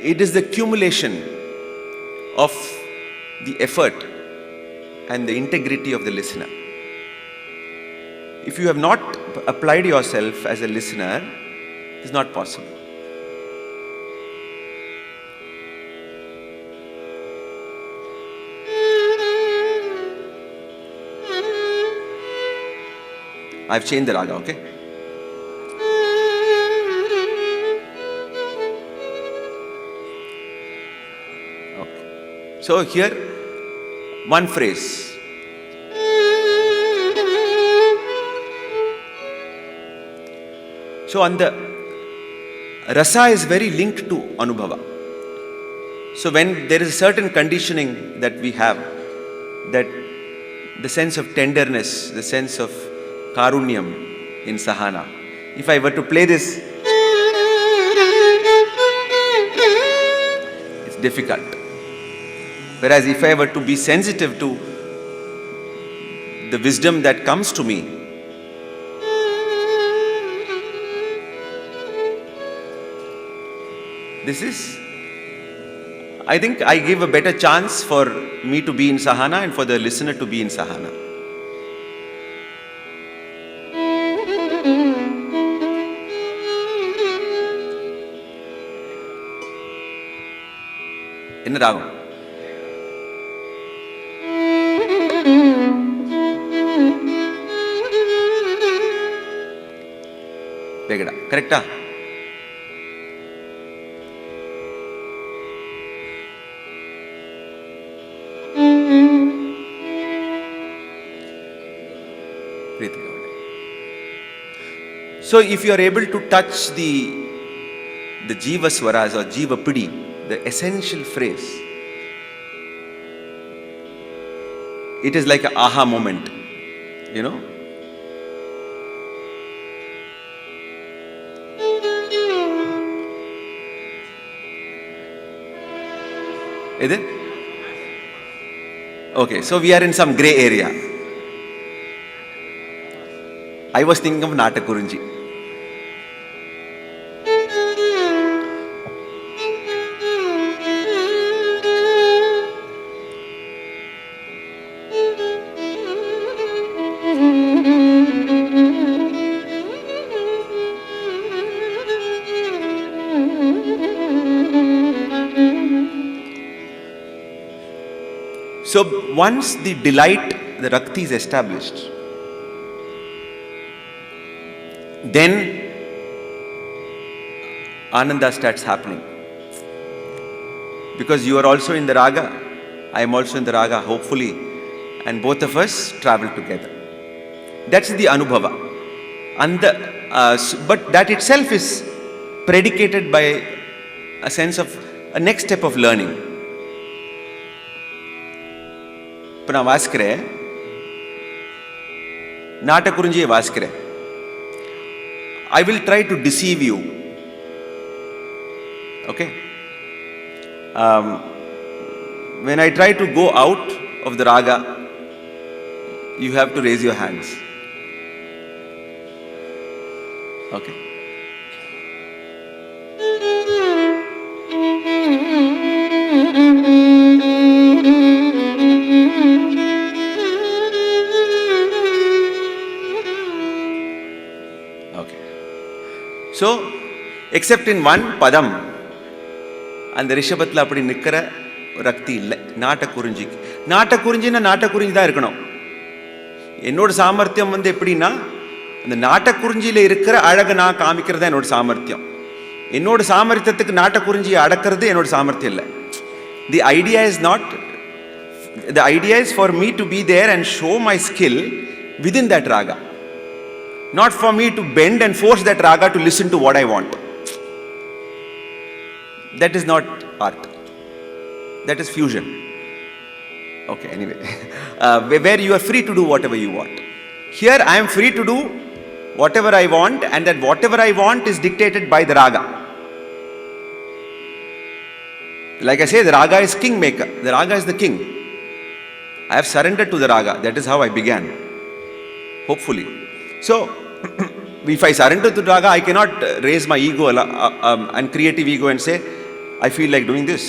it is the accumulation of the effort and the integrity of the listener. If you have not applied yourself as a listener, it is not possible. I've changed the raga, okay? Okay. So here, one phrase. So, and the rasa is very linked to Anubhava. So, when there is a certain conditioning that we have, that the sense of tenderness, the sense of karunyam in Sahana, if I were to play this, it's difficult. Whereas if I were to be sensitive to the wisdom that comes to me, this is, I think I give a better chance for me to be in Sahana and for the listener to be in Sahana. In Ragam. Vegada. Correct? So if you are able to touch the Jiva Swaras or Jiva Pidi, the essential phrase, it is like an aha moment, you know. Is it? Okay, so we are in some grey area. I was thinking of Natakurunji. So once the delight, the rakti is established, then Ananda starts happening. Because you are also in the raga, I am also in the raga, hopefully, and both of us travel together. That's the Anubhava. But that itself is predicated by a sense of a next step of learning. இப்போ நான் வாசிக்கிறேன், நாட்டக்குறிஞ்சியை வாசிக்கிறேன். I will try to deceive you. Okay? When I try to go out of the raga, you have to raise your hands. Okay? Okay. So, except in one padam, அந்த ரிஷபத்தில் அப்படி நிற்கிற ரக்தி இல்லை நாட்டக்குறிஞ்சிக்கு. நாட்டக்குறிஞ்சின்னா நாட்டக்குறிஞ்சி தான் இருக்கணும். என்னோட சாமர்த்தியம் எப்படின்னா, அந்த நாட்டக்குறிஞ்சியில் இருக்கிற அழகை நான் காமிக்கிறது தான் என்னோட சாமர்த்தியம். என்னோட சாமர்த்தியத்துக்கு நாட்டக்குறிஞ்சியை அடக்கிறது என்னோட சாமர்த்தியம் இல்லை. The idea is for me to be there and show my skill within that raga. Not for me to bend and force that raga to listen to what I want. That is not art. That is fusion. Okay, anyway. Where you are free to do whatever you want. Here I am free to do whatever I want, and that whatever I want is dictated by the raga. Like I say, the raga is kingmaker. The raga is the king. I have surrendered to the raga. That is how I began. Hopefully. So, if I surrender to the raga, I cannot raise my ego and creative ego and say, I feel like doing this.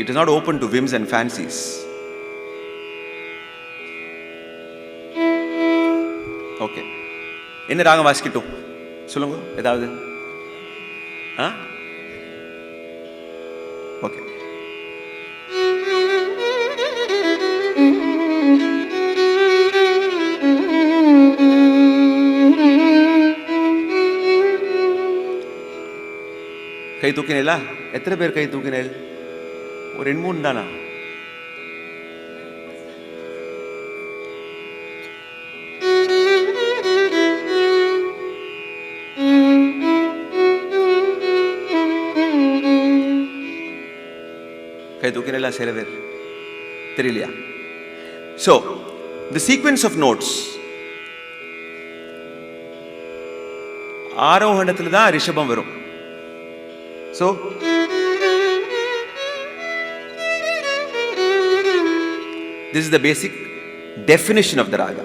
It is not open to whims and fancies. Okay. என்ன ராகம் வாசிக்கட்டும் சொல்லுங்க ஏதாவது? Okay. கை தூக்கினேலா? எத்தனை பேர் கை தூக்கினேல்? ஒரு 2-3 தானா? கை தூக்கினேலா சில பேர்? தெரியலையா? So, the sequence of notes, ஆரோகணத்தில் தான் ரிஷபம் வரும். So, this is the basic definition of the raga.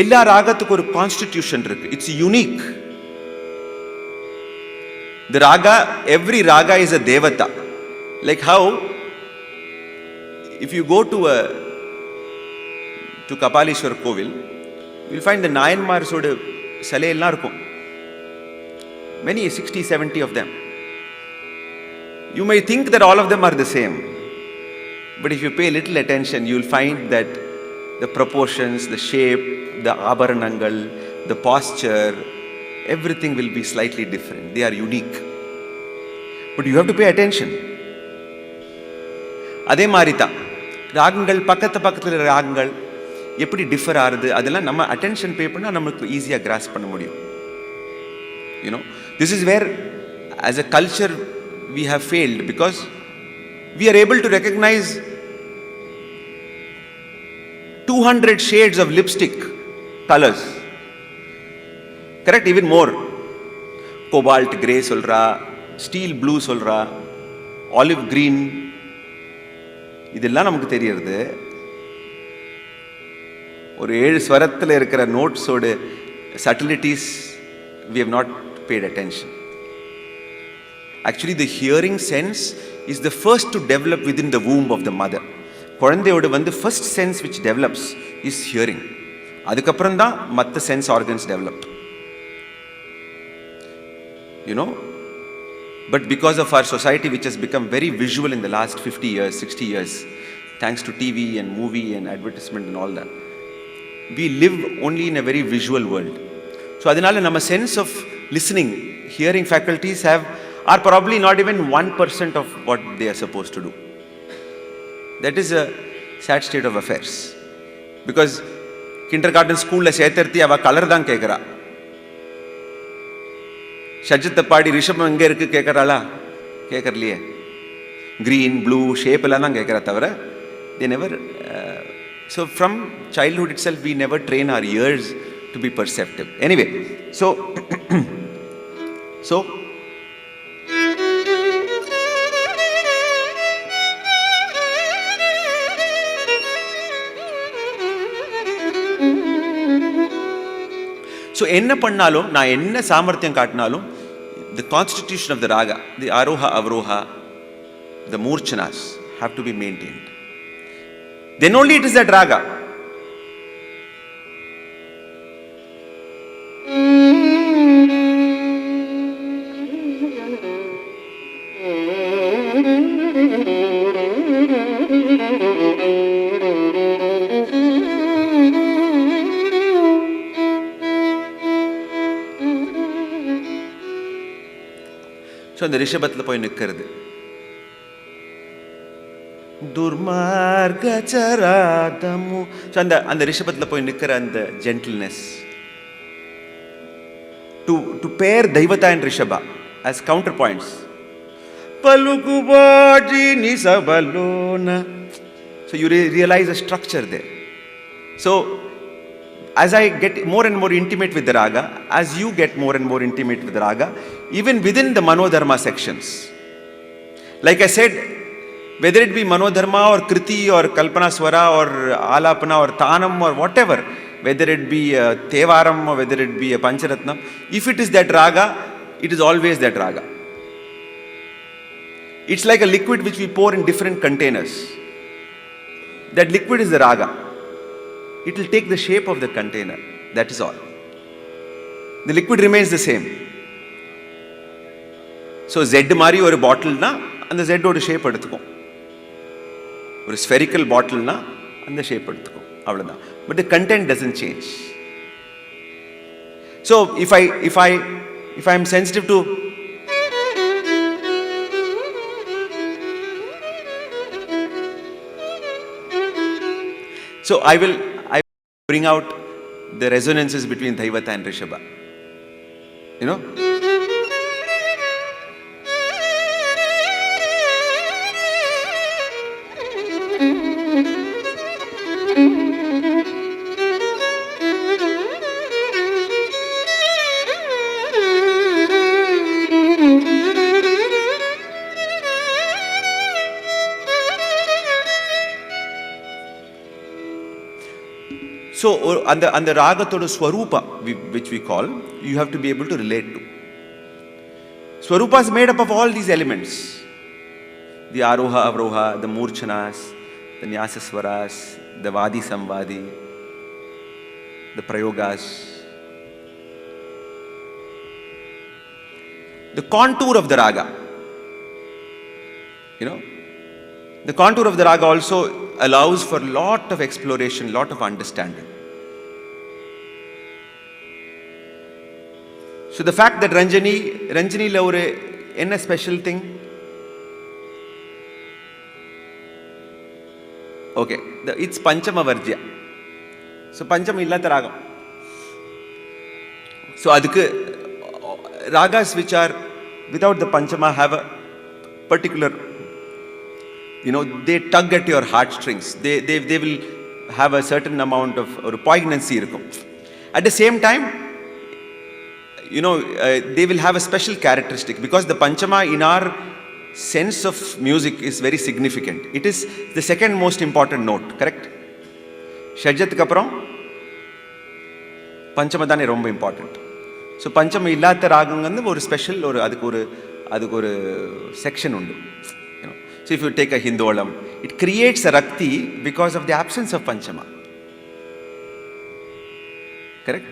எல்லா ராகத்துக்கு ஒரு constitution இருக்கு. It's unique. The raga, every raga is a devata. Like how, if you go to Kapalishwar Kovil, you will find the Nayanmars oda sale ella irukum. Many, 60-70 of them. You may think that all of them are the same, but if you pay little attention, you will find that the proportions, the shape, the abharanangal, the posture, everything will be slightly different. They are unique, but you have to pay attention. அதே மாதிரி தான் ராகங்கள் பக்கத்தில் ராகங்கள் எப்படி differ ஆகுது, அதெல்லாம் நம்ம அட்டென்ஷன் பே பண்ணால் நமக்கு ஈஸியாக கிராஸ் பண்ண முடியும். This is where as a culture we have failed, because we are able to recognize 200 shades of lipstick colors. Correct? Even more. Cobalt grey solra, steel blue solra, olive green. இதெல்லாம் நமக்கு தெரியுது. ஒரு 7 ஸ்வரத்தில் இருக்கிற நோட்ஸோட subtleties we have not paid attention. Actually, the hearing sense is the first to develop within the womb of the mother. குழந்தையோட first sense which develops is hearing. அதுக்கப்புறம் தான் மற்ற sense organs develop. But because of our society which has become very visual in the last 50 years, 60 years, thanks to TV and movie and advertisement and all that. We live only in a very visual world. So adinala nama sense of listening, hearing faculties are probably not even 1% of what they are supposed to do. That is a sad state of affairs. Because kindergarten school la setirthi ava color dhaan kekara. Shajjatha paadi rishabam enga irukku kekarala? Kekarliye. Green, blue, shape ella dhaan kekara thavara. They never so from childhood itself we never train our ears to be perceptive. Anyway, so enna pannalum na enna samarthiyam kaatnalum, the constitution of the raga, the aroha avroha, the murchanas have to be maintained. Then only it is that raga. So அந்த ரிஷபத்தில் போய் நிற்கிறது. துர்மார்கச்சராதமு. So அந்த ரிஷபத்தில் போய் நிற்கிற அந்த gentleness. To pair Daivata and Rishabha as counterpoints. Palukubaji nisabalona. So you realize a structure there. So as I get more and more intimate with the raga, as you get more and more intimate with the raga, even within the Manodharma sections, like I said, whether it be Manodharma or Kriti or Kalpana Swara or Alapana or Tanam or whatever, whether it be a Tevaram or whether it be a Pancharatnam, if it is that raga, it is always that raga. It's like a liquid which we pour in different containers. That liquid is the raga. It will take the shape of the container. That is all. The liquid remains the same. So Z mari or bottle na, and the Z oda shape eduthukom. Or a spherical bottle na, and the shape eduthukom. Avladha. But the content doesn't change. So if I am sensitive to I will bring out the resonances between Daivata and Rishabha. You know? So, and the raga toda swarupa, which we call, you have to be able to relate to. Swarupa is made up of all these elements. The aroha, avroha, the murchanas, the nyasaswaras, the vadi samvadi, the prayogas. The contour of the raga. You know, the contour of the raga also allows for lot of exploration, lot of understanding. So the fact that Ranjani la oru enna special thing? Okay, it's Panchama Varjya. So Panchama illatha ragam. So adukku ragas which are without the Panchama have a particular, they tug at your heartstrings. They will have a certain amount of poignancy. At the same time, they will have a special characteristic because the Panchama in our sense of music is very significant. It is the second most important note, correct? Shajjat kapram, Panchama dane romba important. So Panchama illatha ragam oru special or adukku section undu. So if you take a Hindolam, it creates a Rakti because of the absence of Panchama. Correct?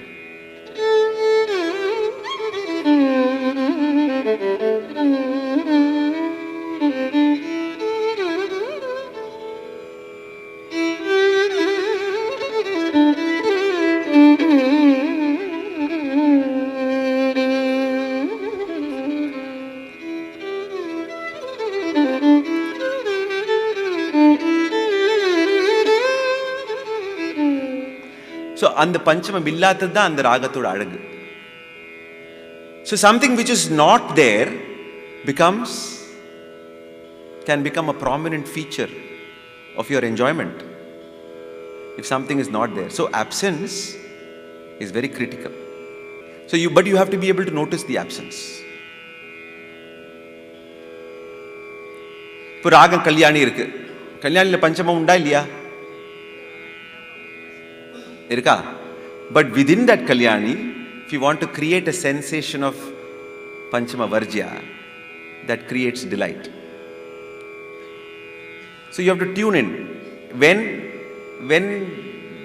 So அந்த பஞ்சமம் இல்லாதது தான் அந்த ராகத்தோட அழகு. So something which is not there can become a prominent feature of your enjoyment if something is not there. So absence is very critical. But you have to be able to notice the absence. இப்போ ராகம் கல்யாணி இருக்கு, கல்யாணில பஞ்சமம் உண்டா இல்லையா? இருக்கா? But within that kalyani, if you want to create a sensation of panchama varjya, that creates delight. So you have to tune in when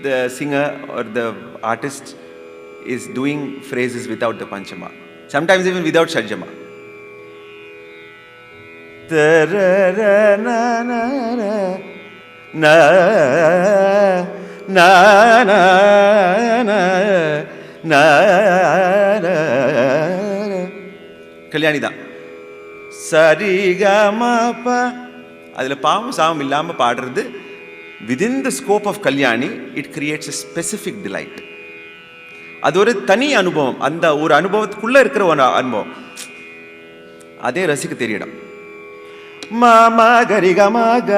the singer or the artist is doing phrases without the panchama, sometimes even without shadjama. Na na na na na na Kalyani தான் சரிகமப அதுல பாவம் சாவம் இல்லாம பாடுறது. within the scope of kalyani it creates a specific delight. அது ஒரு தனி அனுபவம், அந்த ஒரு அனுபவத்துக்குள்ள இருக்கிற ஒரு அனுபவம், அதே ரசிக்க தெரியணும். மாமா கரி கமாக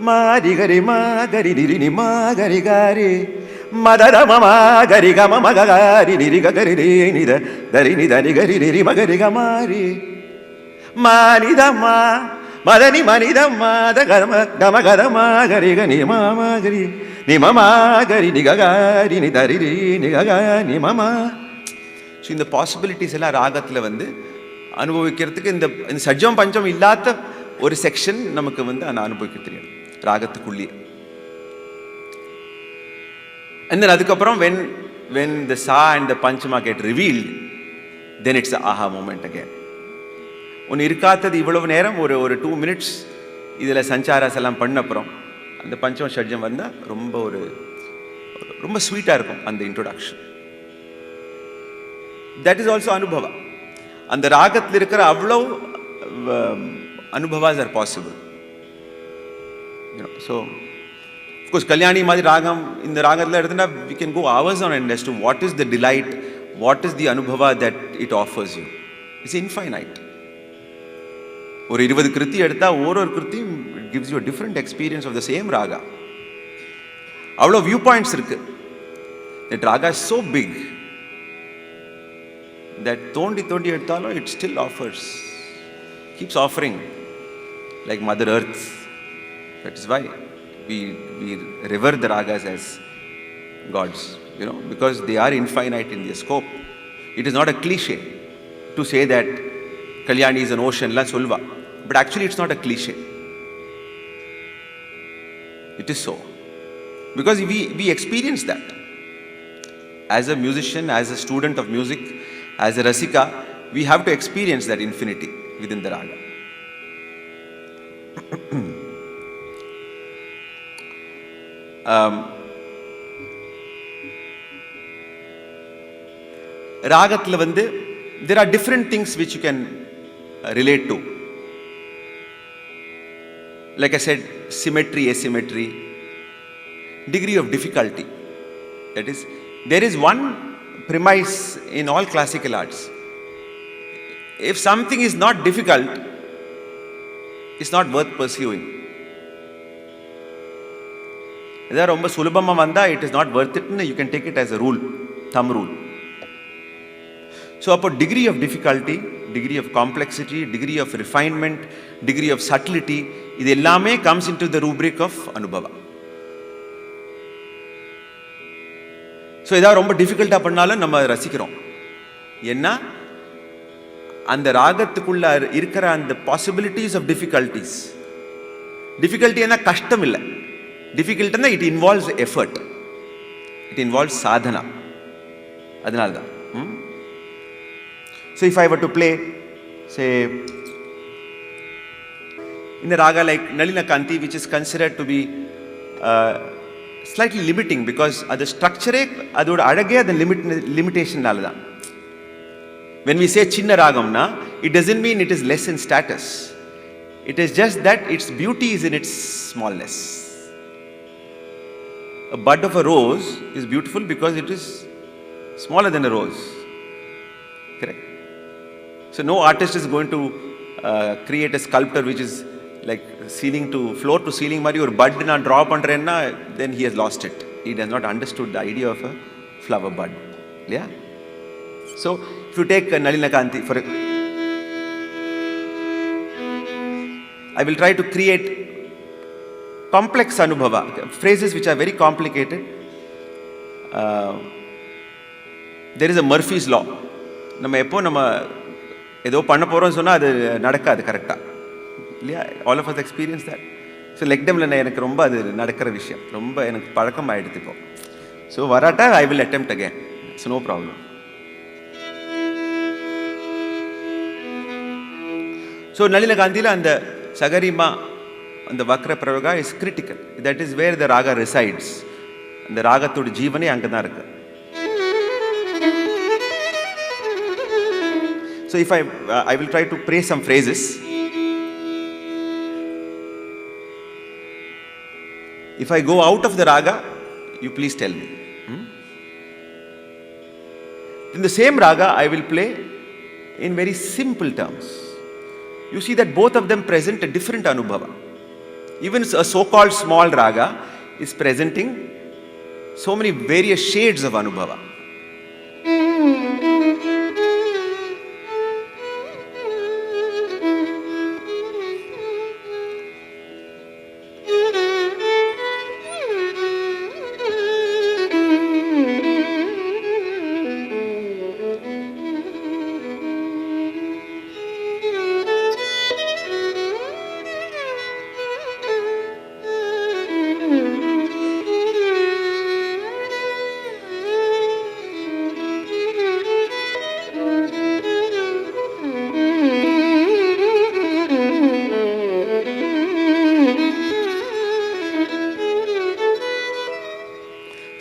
மாரி கரி மா கரி நிரி நி மா கரி காரி மதர மமா கரி கம மகரி நிரி கரி நித தரி நி தரி கரி நிரி மகரி கமாரி மானிதம்மா மதனி மனிதம்மா த கர்ம கம கதமா கரி கனி மாமா கரி நி மமா கரி நி ககாரி நி தரி நி ககா நி மமா. ஸோ இந்த பாசிபிலிட்டிஸ் எல்லாம் ராகத்தில் வந்து அனுபவிக்கிறதுக்கு இந்த சஜ்ஜம் பஞ்சம் இல்லாத ஒரு செக்ஷன் நமக்கு வந்து அனுபவிக்க தெரியும் ராகத்துக்குள்ளே. And then அதுக்கப்புறம் when the sa and the panchama get revealed, then it's the aha moment again. ஒன்று இருக்காதது இவ்வளவு நேரம் ஒரு 2 minutes இதில் சஞ்சாராஸ் எல்லாம் பண்ண அப்புறம் அந்த பஞ்சம ஷட்ஜம் வந்தால் ரொம்ப ஸ்வீட்டாக இருக்கும் அந்த இன்ட்ரோடக்ஷன். தட் இஸ் ஆல்சோ அனுபவா. அந்த ராகத்தில் இருக்கிற அவ்வளோ அனுபவாஸ் are possible. So of course Kalyani மாதிரி ராகம் இந்த ராகத்தில் எடுத்துட்டா we can go hours on end as to what is the delight, what is the anubhava that it offers you. It's infinite. ஒரு 20 கிருத்தி எடுத்தால் ஒரு கிருத்தியும் it gives you a different experience of the same raga. அவ்வளோ view points இருக்கு. That raga is so big that தோண்டி எடுத்தாலும் it still offers, keeps offering like Mother Earth. That is why we revere the ragas as gods, because they are infinite in their scope. It is not a cliche to say that Kalyani is an ocean la solva, but actually it's not a cliche. It is so because we experience that as a musician, as a student of music, as a rasika. We have to experience that infinity within the raga. ராகத்தில் வந்து there are different things which you can relate to. Like I said, symmetry, asymmetry, degree of difficulty. That is, there is one premise in all classical arts. If something is not difficult, it's not worth pursuing. If ரொம்ப சுலபமாக வந்தால் it is not worth it, you can take it as a rule, thumb rule. So அப்போ degree of difficulty, degree of complexity, degree of refinement, degree of subtlety, இது எல்லாமே comes into the rubric of அனுபவா. So ஏதாவது ரொம்ப டிஃபிகல்ட்டாக பண்ணாலும் நம்ம ரசிக்கிறோம். ஏன்னா அந்த ராகத்துக்குள்ள இருக்கிற அந்த பாசிபிலிட்டிஸ் ஆஃப் டிஃபிகல்ட்டிஸ். டிஃபிகல்ட்டின்னா கஷ்டம் இல்லை, டிஃபிகல்ட்னா it involves effort, it involves சாதனா. அதனால தான். So if I were to play, say, in a raga like Nalina Kanti, which is considered to be slightly limiting because the structure adoda adage the limitation nala da. When we say chinna ragamna, it doesn't mean it is less in status. It is just that its beauty is in its smallness. a bud of a rose is beautiful because it is smaller than a rose. Correct? So no artist is going to create a sculpture which is like ceiling to floor to ceiling mari or bud na draw pandrenna, then he has lost it. He has not understood the idea of a flower bud. Yeah. So if you take Nalina Kanti, for I will try to create complex anubhava, phrases which are very complicated. There is a Murphy's law. நம்ம எப்போ நம்ம ஏதோ பண்ண போகிறோம்னு சொன்னால் அது நடக்காது கரெக்டாக இல்லையா? All of us experience that. So லெக்டமில் எனக்கு ரொம்ப அது நடக்கிற விஷயம், ரொம்ப எனக்கு பழக்கம் ஆகிடுது இப்போ. ஸோ வராட்டா I will attempt again, it's no problem. So நளின காந்தியில் அந்த சகரிமா அந்த வக்ர பிரயோகா is critical. That is where the raga resides. அந்த ராகத்தோட ஜீவனே அங்கே தான் இருக்கு. So if I will try to play some phrases. If I go out of the raga, you please tell me. In the same raga, I will play in very simple terms. You see that both of them present a different anubhava. Even a so-called small raga is presenting so many various shades of anubhava.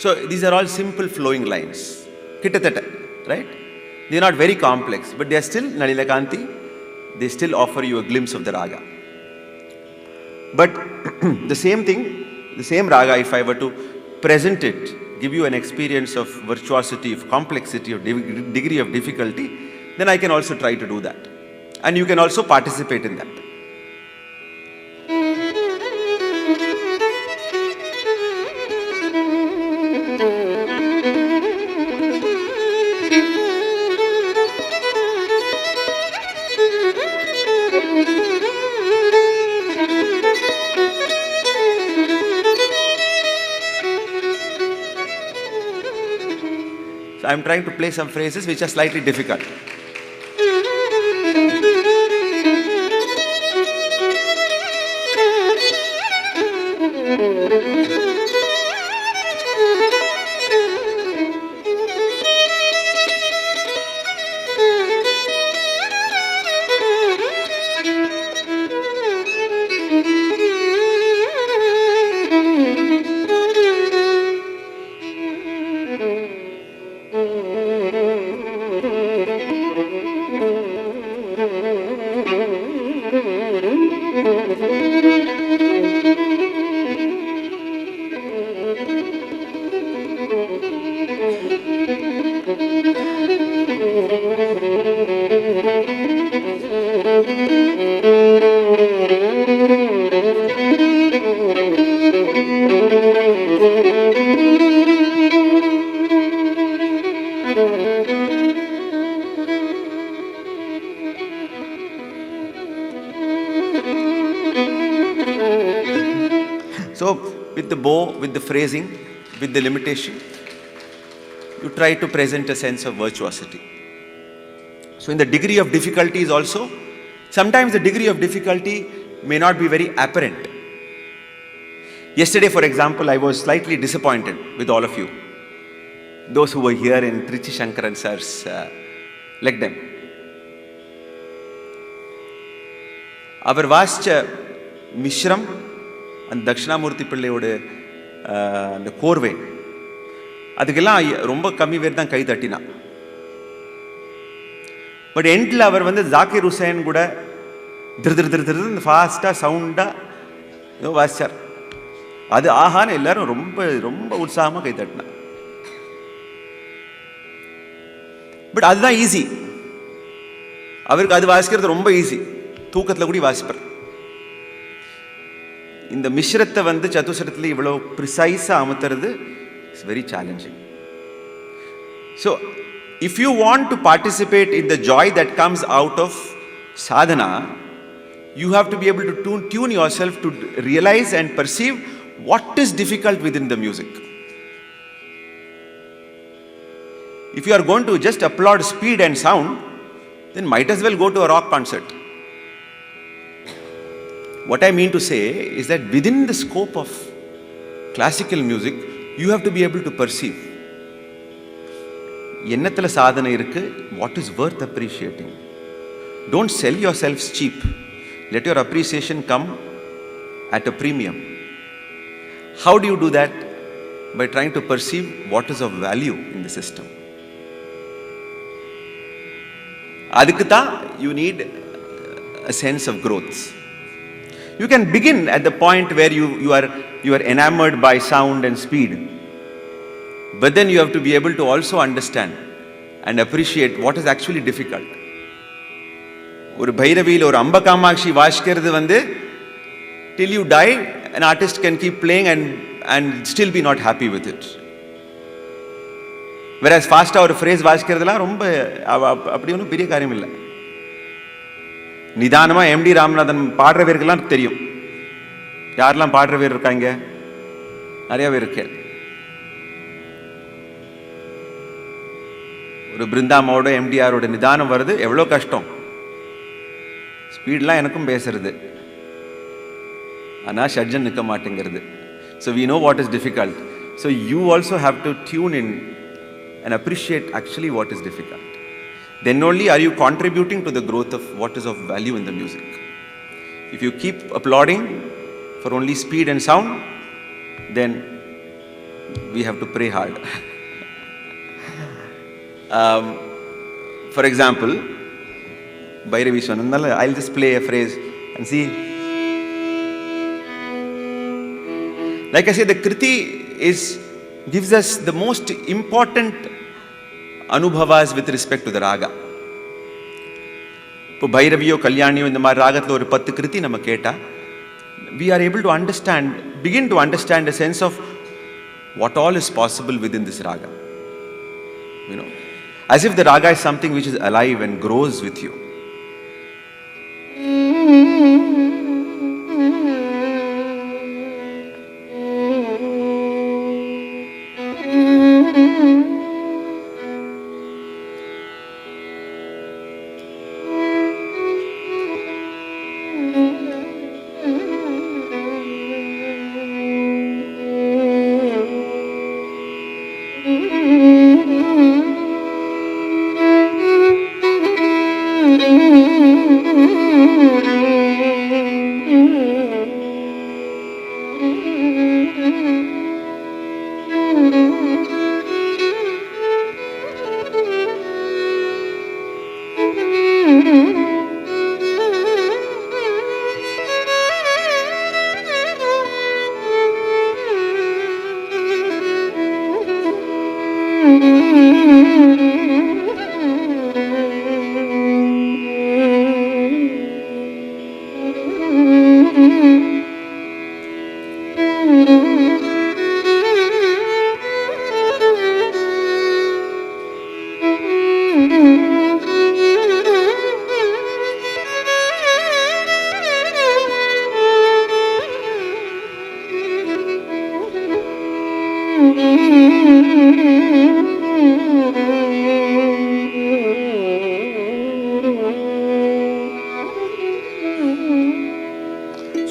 So these are all simple flowing lines, kittathata, right? They are not very complex, but they are still Nalina Kanti. They still offer you a glimpse of the raga. But the same thing, the same raga, if I were to present it, give you an experience of virtuosity, of complexity, of degree of difficulty, then I can also try to do that. And you can also participate in that. So I am trying to play some phrases which are slightly difficult. So with the bow, with the phrasing, with the limitation, you try to present a sense of virtuosity. So in the degree of difficulty is also, sometimes the degree of difficulty may not be very apparent. Yesterday, for example, I was slightly disappointed with all of you. Those who were here in Trichy Shankaran sir's lectern. அவர் வாசிச்ச மிஸ்ரம் அந்த தட்சிணாமூர்த்தி பிள்ளையோட அந்த கோர்வை அதுக்கெல்லாம் ரொம்ப கம்மி பேர் தான் கை தட்டினான். But எண்டில் அவர் வந்து ஜாக்கிர் ஹுசைன் கூட திருதிரு ஃபாஸ்ட்டாக சவுண்டாக ஏதோ வாசித்தார். அது ஆஹான்னு எல்லாரும் ரொம்ப ரொம்ப உற்சாகமாக கை தட்டினா. பட் அதுதான் ஈஸி. அவருக்கு அது வாசிக்கிறது ரொம்ப ஈஸி, தூக்கத்தில் கூட வாசிப்பார். இந்த மிஸ்ரத்தை சதுசரத்தில் இவ்வளோ ப்ரிசைஸாக அமுத்துறது it's very challenging. So if you want to participate in the joy that comes out of sadhana, you have to be able to tune yourself to realize and perceive what is difficult within the music. If you are going to just applaud speed and sound, then might as well go to a rock concert. What I mean to say is that within the scope of classical music, you have to be able to perceive என்னத்துல சாதனை இருக்கு, what is worth appreciating. Don't sell yourselves cheap. Let your appreciation come at a premium. How do you do that? By trying to perceive what is of value in the system. அதுக்கு தான் you need a sense of growth. You can begin at the point where you are enamored by sound and speed, but then you have to be able to also understand and appreciate what is actually difficult. ஒரு பைரவியில் ஒரு அம்பகாமாட்சி வாசிக்கிறது till you die an artist can keep playing and still be not happy with it. Whereas fast ஒரு phrase வாசிக்கிறதுலாம் ரொம்ப அப்படி ஒன்றும் பெரிய காரியம் இல்லை. நிதானமாக எம்டி ராமநாதன் பாடுறவர்கள்லாம் தெரியும். யாரெல்லாம் பாடுறவர் இருக்காங்க? நிறைய பேர் இருக்கேன். ஒரு பிருந்தாமாவோட எம்டிஆரோட நிதானம் வருது, எவ்வளோ கஷ்டம். ஸ்பீட்லாம் எனக்கும் பேசுறது, ஆனால் ஷட்ஜன் நிற்க மாட்டேங்கிறது. So we know what is difficult. So you also have to tune in and appreciate actually what is difficult. Then only are you contributing to the growth of what is of value in the music. If you keep applauding for only speed and sound, then we have to pray hard. For example, Bhairavi Swanandala, I'll just play a phrase and see. Like I say, the Kriti gives us the most important anubhavas with respect to the raga. இப்போ பைரவியோ கல்யாணியோ இந்த மாதிரி ராகத்தில் ஒரு 10 கிருதி நம்ம கேட்டால், we are able to begin to understand a sense of what all is possible within this raga. You know, as if the raga is something which is alive and grows with you.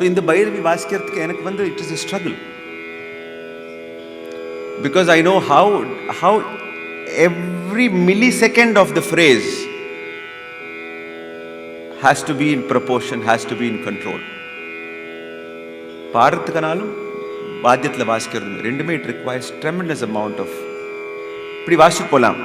So in the Bhairavi வாசிக்கிறதுக்கு எனக்கு it is a struggle, because I know how every millisecond of the phrase has to be in proportion, has to be in control. பாடுறதுக்குனாலும் வாத்தியத்தில் வாசிக்கிறது ரெண்டுமே it requires tremendous amount of இப்படி வாசிச்சு போலாம்.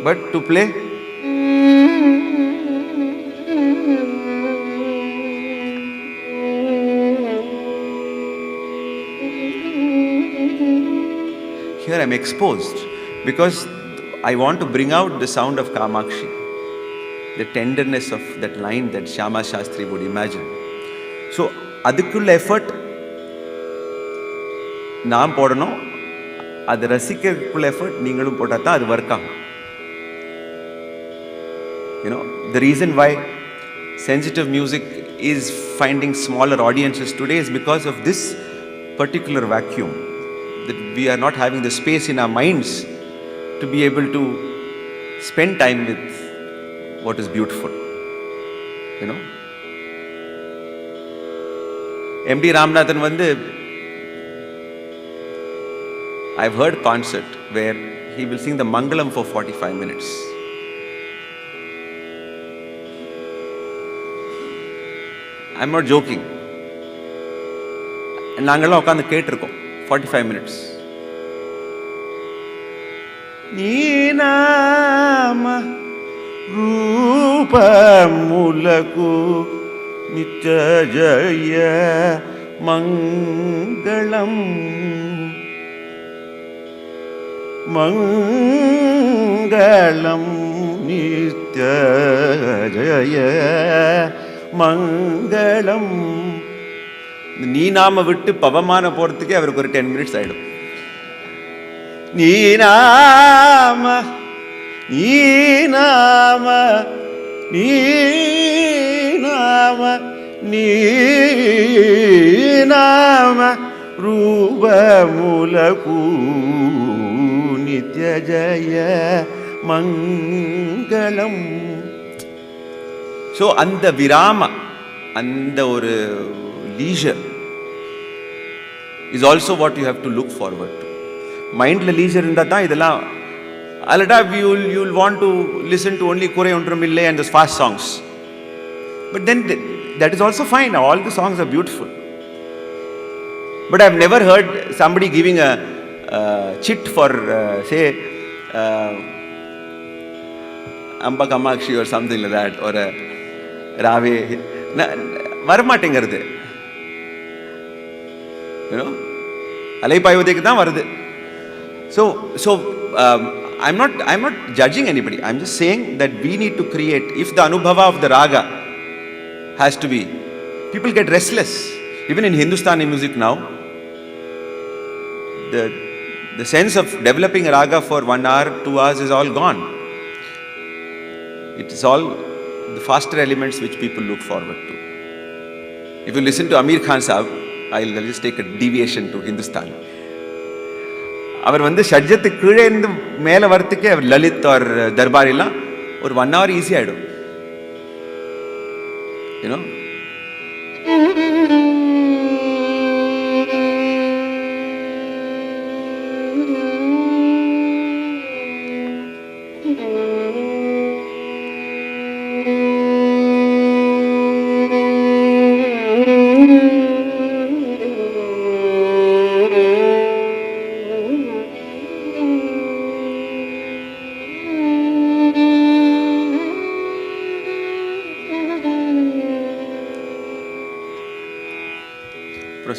But to play, here I am exposed because I want to bring out the sound of Kamakshi, the tenderness of that line that Shyama Shastri would imagine. So, adukkulla effort naam podano, adu rasikkulla effort neengalum podatha adu work agum. You know, the reason why sensitive music is finding smaller audiences today is because of this particular vacuum, that we are not having the space in our minds to be able to spend time with what is beautiful. You know, M.D. Ramanathan I've heard concert where he will sing the Mangalam for 45 minutes. I'm not joking. நாங்கள்லாம் உட்காந்து கேட்டிருக்கோம் 45 minutes. நீநாம ரூபமுலகு நித்ய ஜய மங்களம் மங்களம் நித்ய ஜய மங்களம். நீ நாம விட்டு பவமான போறதுக்கே அவருக்கு ஒரு 10 minutes ஆயிடும். நீ நாம நீ நாம நீ நாம நீ நாம ரூபமுலகு நித்ய ஜய மங்களம். ஸோ அந்த விராம, அந்த ஒரு leisure is also what you have to look forward to. Mindla leisure இருந்தால் தான் இதெல்லாம் அல்லடா you'll want to listen to only Kurai Ondramille and those fast songs. But then that is also fine. All the songs are beautiful. But I've never heard somebody giving a chit for say Amba Kamakshi or something like that, or a Rave. வரமாட்டேங்கிறது. You know, அலைபாய்வதற்கு தான் வருது. So I'm not judging anybody. I'm just saying that we need to create. If the Anubhava of the Raga has to be, people get restless. Even in Hindustani music now, the sense of developing a raga for 1 hour, 2 hours is all gone. It is all the faster elements which people look forward to. If you listen to Amir Khan Sahab, I'll just take a deviation to Hindustan. அவர் ஷட்ஜத்துக்கு கீழே இருந்து மேலே வரத்துக்கே அவர் Lalit or தர்பாரிலாம் ஒரு 1 hour easy ஆகிடும். You know,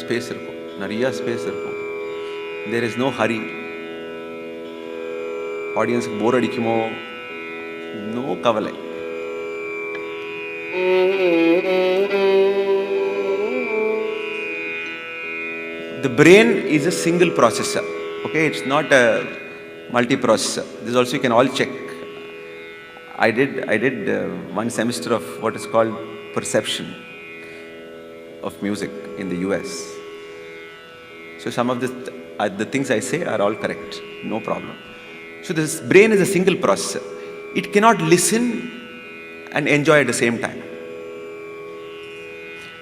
space இருக்கும், நிறைய space இருக்கும். There is no hurry. ஆடியன்ஸுக்கு போர் அடிக்குமோ, நோ கவலை. The brain is a single processor. Okay, it's not a multi-processor. This also you can all check. I did 1 semester of what is called perception of music in the US. So some of the things I say are all correct, no problem. So this brain is a single processor. It cannot listen and enjoy at the same time.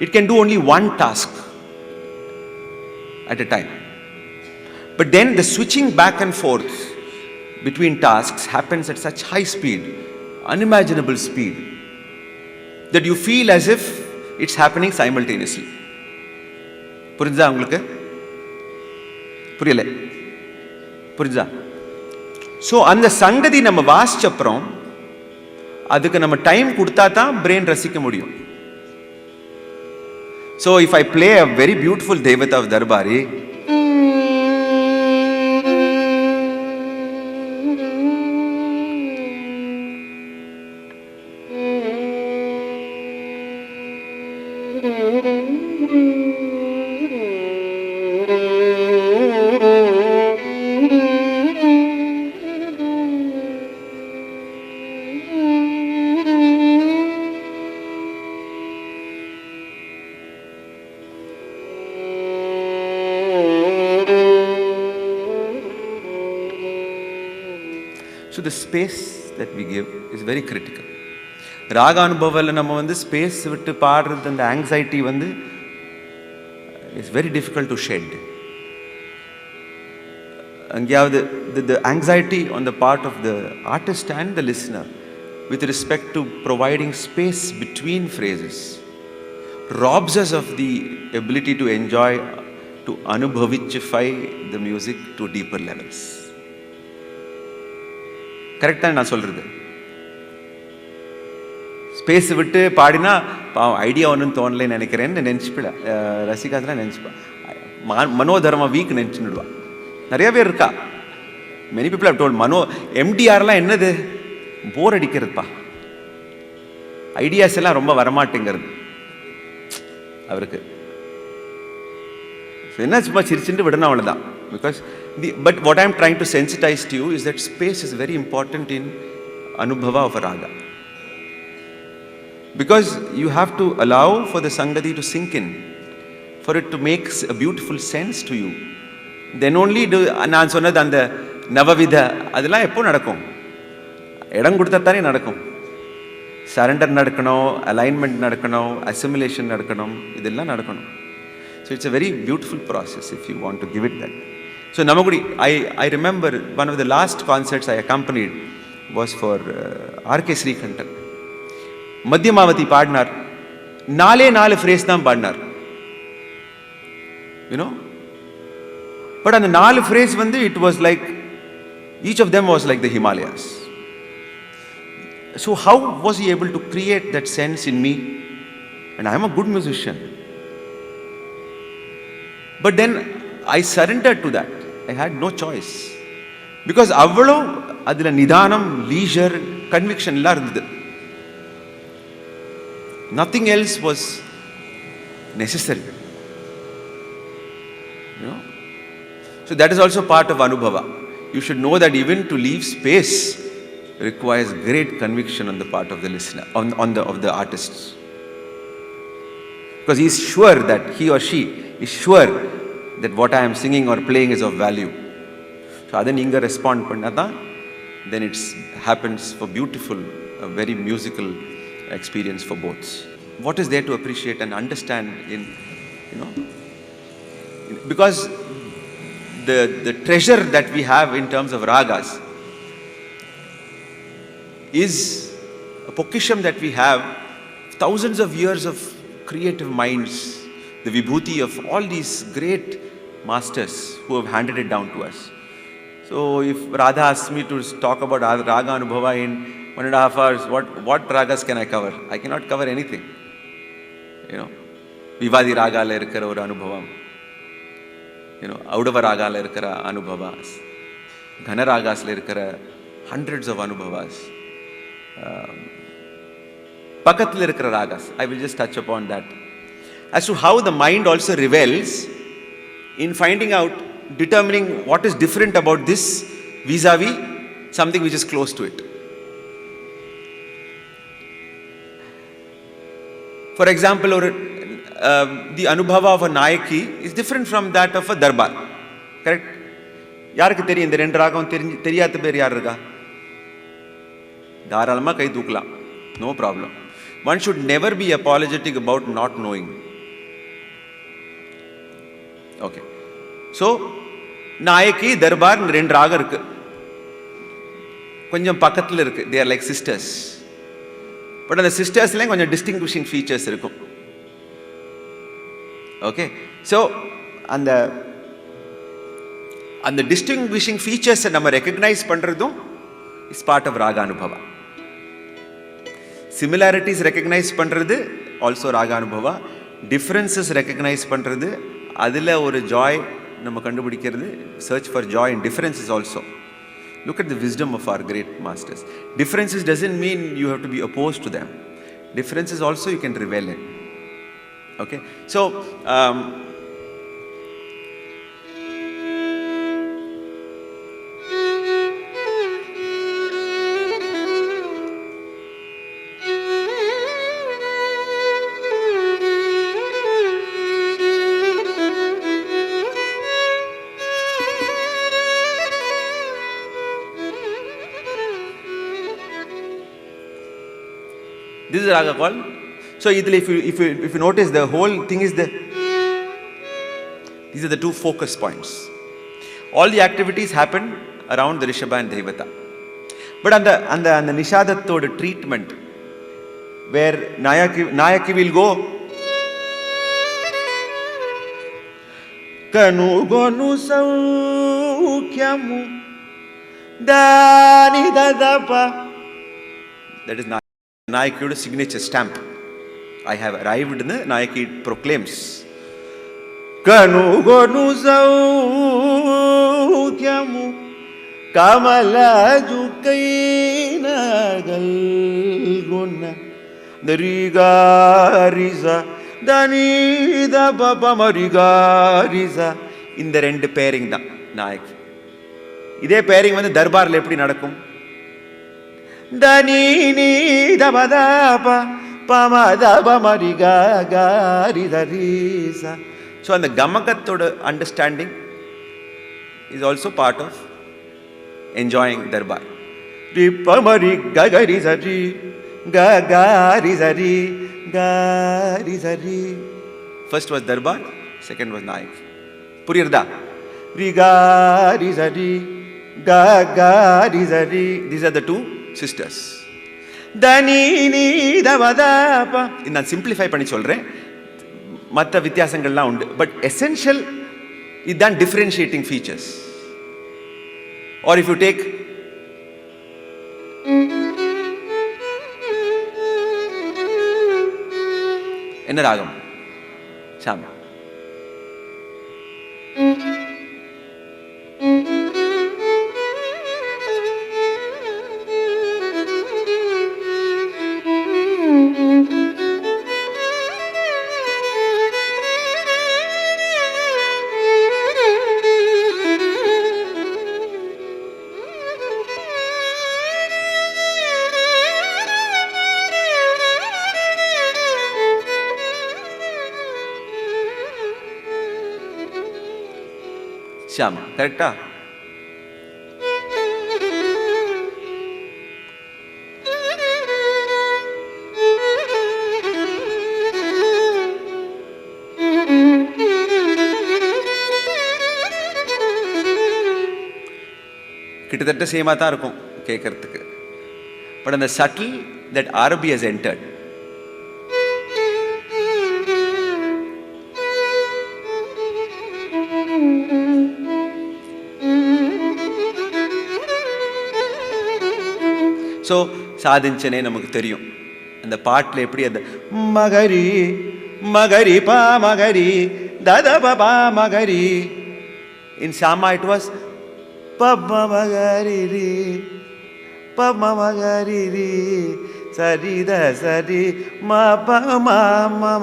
It can do only one task at a time. But then the switching back and forth between tasks happens at such high speed, unimaginable speed, that you feel as if it's happening simultaneously. புரிஞ்சா உங்களுக்கு? புரியல? புரிஞ்சா? So அந்த சங்கதி நம்ம வாசிச்சப்புறம் அதுக்கு நம்ம time கொடுத்தா தான் பிரெயின் ரசிக்க முடியும். So if I play a very beautiful தேவதா of Darbari, so the space that we give is very critical. ராக அனுபவத்தில் நம்ம வந்து ஸ்பேஸ் விட்டு பாடுறது, அந்த ஆங்ஸைட்டி வந்து it's very difficult to shed. அங்கேயாவது the anxiety on the part of the artist and the listener with respect to providing space between phrases robs us of the ability to enjoy, to anubhavichify the music to deeper levels. கரெக்டாக நான் சொல்கிறது? Space விட்டு பாடினா பாவம் idea ஒன்றும் தோணலைன்னு நினைக்கிறேன்னு நினச்சிப்பிட ரசிகாசெலாம் நினச்சிப்பான். Manodharma week நினச்சிடுவான். நிறைய பேர் இருக்கா. மெனி பீப்புள் ஹவ் டோல்ட் எம்டிஆர்லாம் என்னது போர் அடிக்கிறதுப்பா, ஐடியாஸ் எல்லாம் ரொம்ப வரமாட்டேங்கிறது அவருக்கு. என்ன சும்மா சிரிச்சுட்டு விடணும் அவ்வளோதான். Because but what I am trying to sensitize to you is that space is very important in Anubhava of a raga. Because you have to allow for the Sangati to sink in, for it to make a beautiful sense to you. Then only do, நான் சொன்னது அந்த நவவித அதெல்லாம் எப்போ நடக்கும்? இடம் கொடுத்தா தானே நடக்கும். சரண்டர் நடக்கணும், அலைன்மெண்ட் நடக்கணும், அசிமுலேஷன் நடக்கணும், இதெல்லாம் நடக்கணும். So it's a very beautiful process if you want to give it that. So Namagudi, I remember one of the last concerts I accompanied was for R.K. Srikantan. Madhyamavati பாடினார். 4 phrase தான் பாடினார். You know? But அந்த 4 phrase வந்து it was like, each of them was like the Himalayas. So how was he able to create that sense in me? And I am a good musician. But then I surrendered to that. I had no choice. Because avvalo adila nidanam, leisure, conviction illa irundhudu. Nothing else was necessary. You know? So that is also part of Anubhava. You should know that even to leave space requires great conviction on the part of the listener, of the artists. Because he is sure that he or she is sure that what I am singing or playing is of value. So adha neenga respond pannadha, then it happens for beautiful, a very musical experience for both. What is there to appreciate and understand in, you know, because the treasure that we have in terms of ragas is a pokisham that we have, thousands of years of creative minds, the vibhuti of all these great masters who have handed it down to us. So if Radha asks me to talk about Raga Anubhava in 1.5 hours, what ragas can I cover? I cannot cover anything. You know, Vivadi Raga la irukra or Anubhavam. You know, Audava Raga la irukra Anubhavas. Ghana Ragas la irukra hundreds of Anubhavas. Pakathil irukra ragas. I will just touch upon that. As to how the mind also revels in finding out, determining what is different about this vis-a-vis something which is close to it. For example, the Anubhava of a Nayaki is different from that of a Darbar. Correct? யாருக்கு தெரியும் இந்த ரெண்டு ராகம் தெரியாத பேர் யார் இருக்கா? தாராளமாக கை தூக்கலாம். No problem. One should never be apologetic about not knowing. Okay. So, Nayaki Darbar ரெண்டு ராகம் இருக்கு, கொஞ்சம் பக்கத்தில் இருக்கு. They are like sisters. But அந்த சிஸ்டர்ஸ்லேயும் கொஞ்சம் டிஸ்டிங்விஷிங் ஃபீச்சர்ஸ் இருக்கும். ஓகே. ஸோ அந்த And the distinguishing features that we recognize is part of Raga Anubhava. Similarities recognized also Raga Anubhava. Differences recognized adila or joy search for joy in differences also. Look at the wisdom of our great masters. Differences doesn't mean you have to be opposed to them. Differences also you can revel in. Okay, so this is Raga called. So if you notice, the whole thing is these are the two focus points. All the activities happen around the Rishabha and Devata. But on the Nishadatthoda treatment, where Nayaki will go Kanu gonu saukyamu Dani dadapa. That is Nayaki's signature stamp. I have arrived in the Nayaki proclaims Kanu gonu saukyamu Kamala jukaina galguna Riga riza Dani da baba mariga riza. In the end pairing da Nayak. Ide pairing when the darbar lepdi nadakum. Dani ni da bada pa pama da ba mariga ga riza riza. So and the gamakathoda understanding is also part of enjoying darbar. Ri pa mariga ga riza ri ga ga riza ri. First was Darbar, second was Nayak. Purirda. Riga rizari, ga ga rizari. These are the two sisters. Dani ni davadapa. In simplify pani solre. Matta vityasangallam undu. But essential is than differentiating features. Or if you take என்ன ராகம் சாமி Shyam, correct? கிட்டத்தட்ட சேமா தான் இருக்கும் கேட்கறதுக்கு. But on the subtle that Arabi has entered. So, சாதிச்சனே நமக்கு தெரியும். அந்த பாட்டில் எப்படி அந்த மகரி மகரி பா மகரி தத பா மகரி. In Sama it was பம்ம மகரி ரி பம்ம மகரி ரி சரி த சரி ம ப ம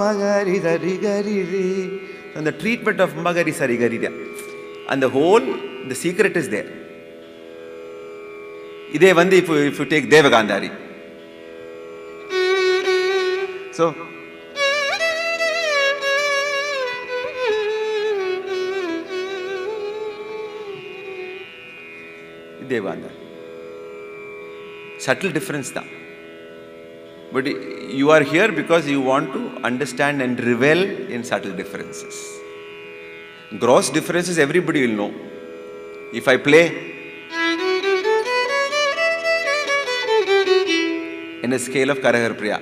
மகரி சரி கரி ரி. And the treatment of magari sari gari and the whole, the secret is there. Idhe vandi if you take Devagandhari. So Devagandhari. Subtle difference da. But you are here because you want to understand and revel in subtle differences. Gross differences everybody will know. If I play in a scale of Karahar Priya,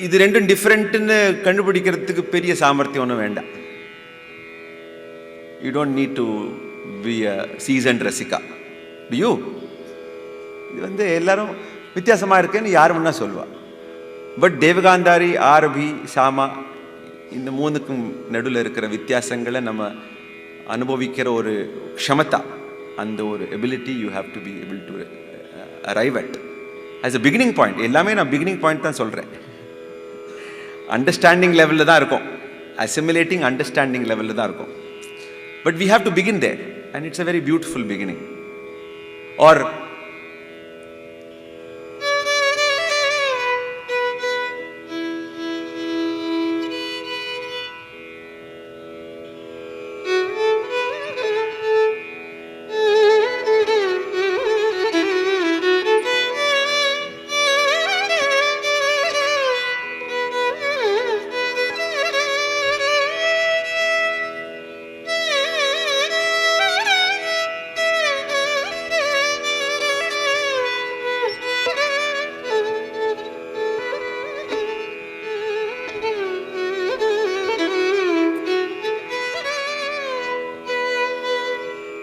இது ரெண்டும் டிஃப்ரெண்ட்னு கண்டுபிடிக்கிறதுக்கு பெரிய சாமர்த்தியம் ஒன்றும் வேண்டாம். You don't need to be a seasoned Rasika. To you? இது எல்லாரும் வித்தியாசமாக இருக்குன்னு யார் வேணா சொல்லுவா. பட் தேவகாந்தாரி, ஆரபி, சாமா இந்த மூணுக்கும் நடுவில் இருக்கிற வித்தியாசங்களை நம்ம அனுபவிக்கிற ஒரு க்ஷமதா, அந்த ஒரு ability you have to be able to arrive at as a beginning point. எல்லாமே நான் பிகினிங் பாயிண்ட் தான் சொல்கிறேன். அண்டர்ஸ்டாண்டிங் லெவலில் தான் இருக்கும், அசிமுலேட்டிங் அண்டர்ஸ்டாண்டிங் லெவலில் தான் இருக்கும். But we have to begin there and it's a very beautiful beginning. ஆர்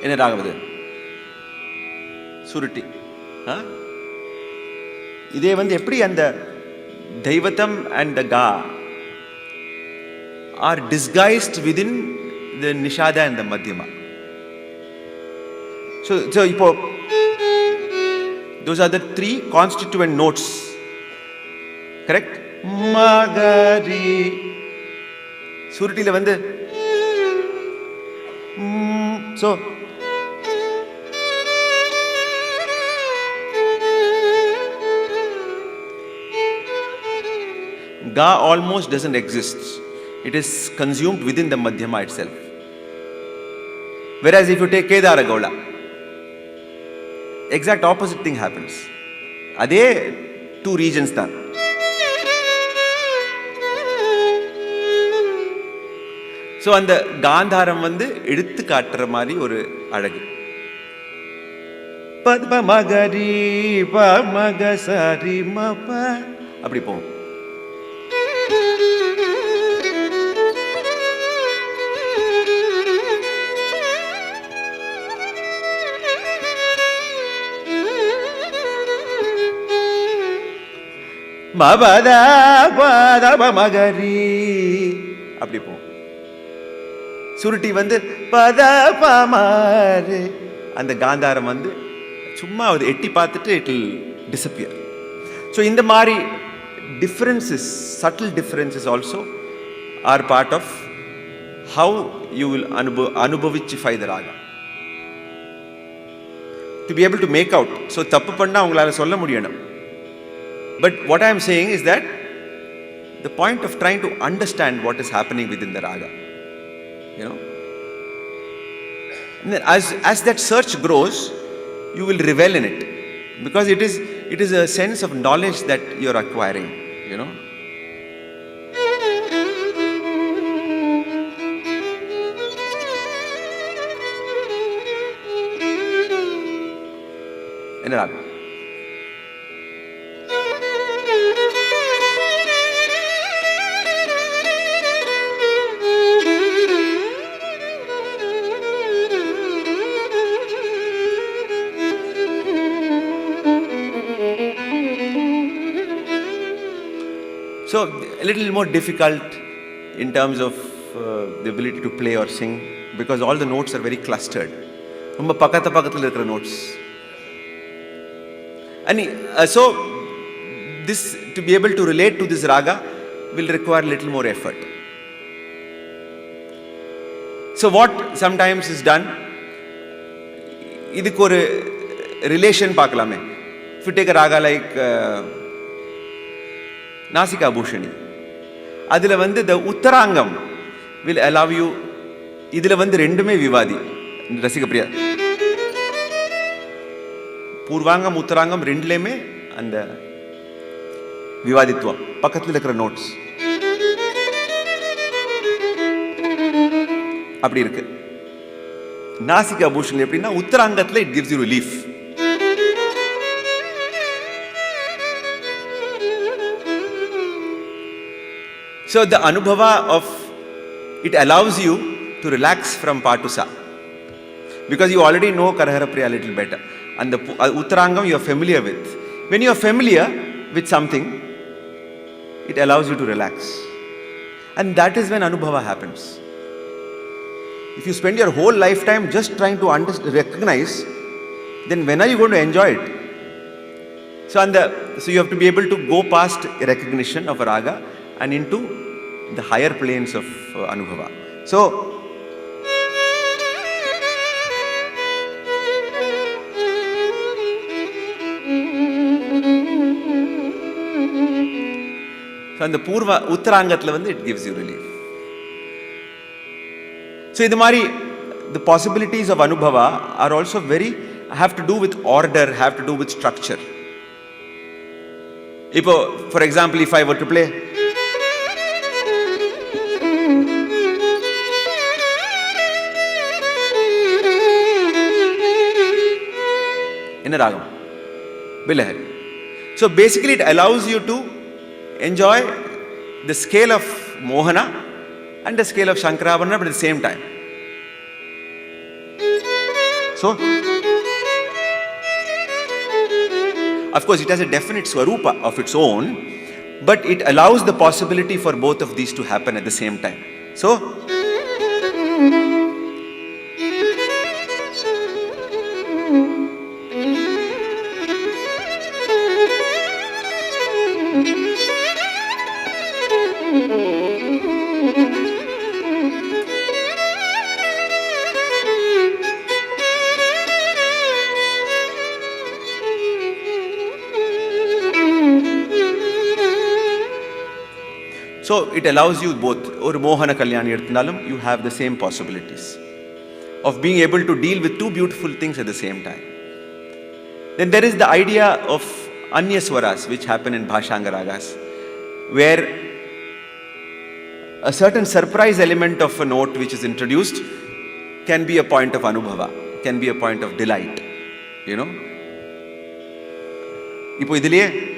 என்ன ராகவது? சுருட்டி. இதே எப்படி அந்த தெய்வத்தம் அண்ட் த கா ஆர் டிஸ்கைஸ்ட் விதின் த நிஷாதா அண்ட் த மத்தியமா. ஸோ இப்போ those are the three constituent notes, correct? மகரி. சுருட்டியில் so Ga almost doesn't exist. It is consumed within the Madhyama itself. Whereas if you take Kedara Gaula, exact opposite thing happens. Adhe two regions dhan. So அந்த காந்தாரம் எடுத்து காட்டுற மாதிரி ஒரு அழகு. பத்ம மகரி பமக சரி மப அப்படி போகும். மபத பதப மகரி அப்படி போகும். சுருட்டி பத பமாரு அந்த காந்தாரம் சும்மா எட்டி பார்த்துட்டு இட் வில் டிஸப்பியர். ஸோ இந்த மாதிரி differences, subtle differences also are part of how you will அனுபவிச்சிஃபை the raga to be able to make out. So தப்பு பண்ணால் அவங்களால சொல்ல முடியணும். But what I am saying is that the point of trying to understand what is happening within the raga, you know, and then as that search grows, you will revel in it, because it is a sense of knowledge that you are acquiring, you know. In a raga. So a little more difficult in terms of the ability to play or sing, because all the notes are very clustered. ரொம்ப பக்கத்தில் இருக்கிற notes. And so this, to be able to relate to this raga, will require a little more effort. So what sometimes is done, இதுக்கு ஒரு relation பார்க்கலாமே. If you take a raga like Nasika Bhushani, அதில் the உத்தராங்கம் will allow you, இதில் ரெண்டுமே விவாதி ரசிகப்பிரியா. பூர்வாங்கம் உத்தராங்கம் ரெண்டுலேயுமே அந்த விவாதித்துவம். பக்கத்தில் இருக்கிற நோட்ஸ் அப்படி இருக்கு. நாசிகா பூஷன் எப்படின்னா உத்தராங்கத்தில் it gives you relief. So the Anubhava of it allows you to relax from pa to sa. Because you already know Karahara Priya a little better. And the Uttarangam you are familiar with. When you are familiar with something, it allows you to relax. And that is when Anubhava happens. If you spend your whole lifetime just trying to recognize, then when are you going to enjoy it? So you have to be able to go past recognition of a raga and into the higher planes of Anubhava. So on the Purva Uttarangathla it gives you relief. So the possibilities of Anubhava are also have to do with order, have to do with structure. For example, if I were to play in a ragam, Bilahari. So basically it allows you to enjoy the scale of Mohana and the scale of Shankarabharana, but at the same time. So, of course, it has a definite swarupa of its own, but it allows the possibility for both of these to happen at the same time. So, it allows you both, or Mohana Kalyani Irthanalum, you have the same possibilities of being able to deal with two beautiful things at the same time. Then there is the idea of Anya Swaras, which happen in Bhashanga Ragas, where a certain surprise element of a note which is introduced can be a point of Anubhava, can be a point of delight, Ipo idiliye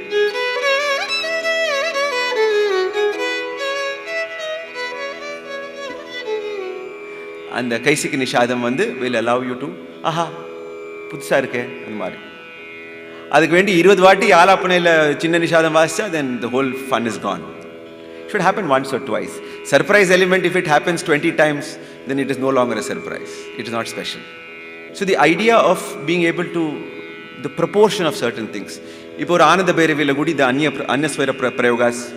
and the Kaisiki Nishadam will allow you to, pudhusa irukke, and mari. Adukku vendi 20 vaati aalapanayila chinna nishadam vaasicha, then the whole fun is gone. It should happen once or twice. Surprise element, if it happens 20 times, then it is no longer a surprise. It is not special. So the idea of being able to, the proportion of certain things. Ipo or Ananda Bhairavila Gudi, the Anyaswara Prayogas.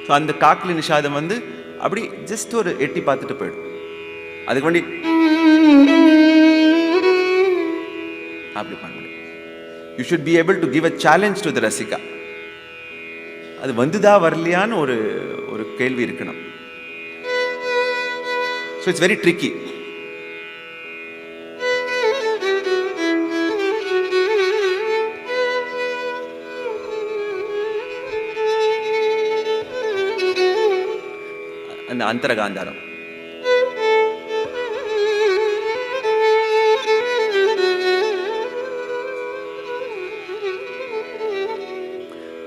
So அந்த காக்கலி நிஷாதம் அப்படி just ஒரு எட்டி பார்த்துட்டு போயிடும். அதுக்கு வேண்டி அப்படி பண்ண முடியும். You should be able to give a challenge to the rasika. அது வந்துதா வரலையான்னு ஒரு கேள்வி இருக்கணும். So it's very tricky. அந்த அந்தரகாந்தாரம்.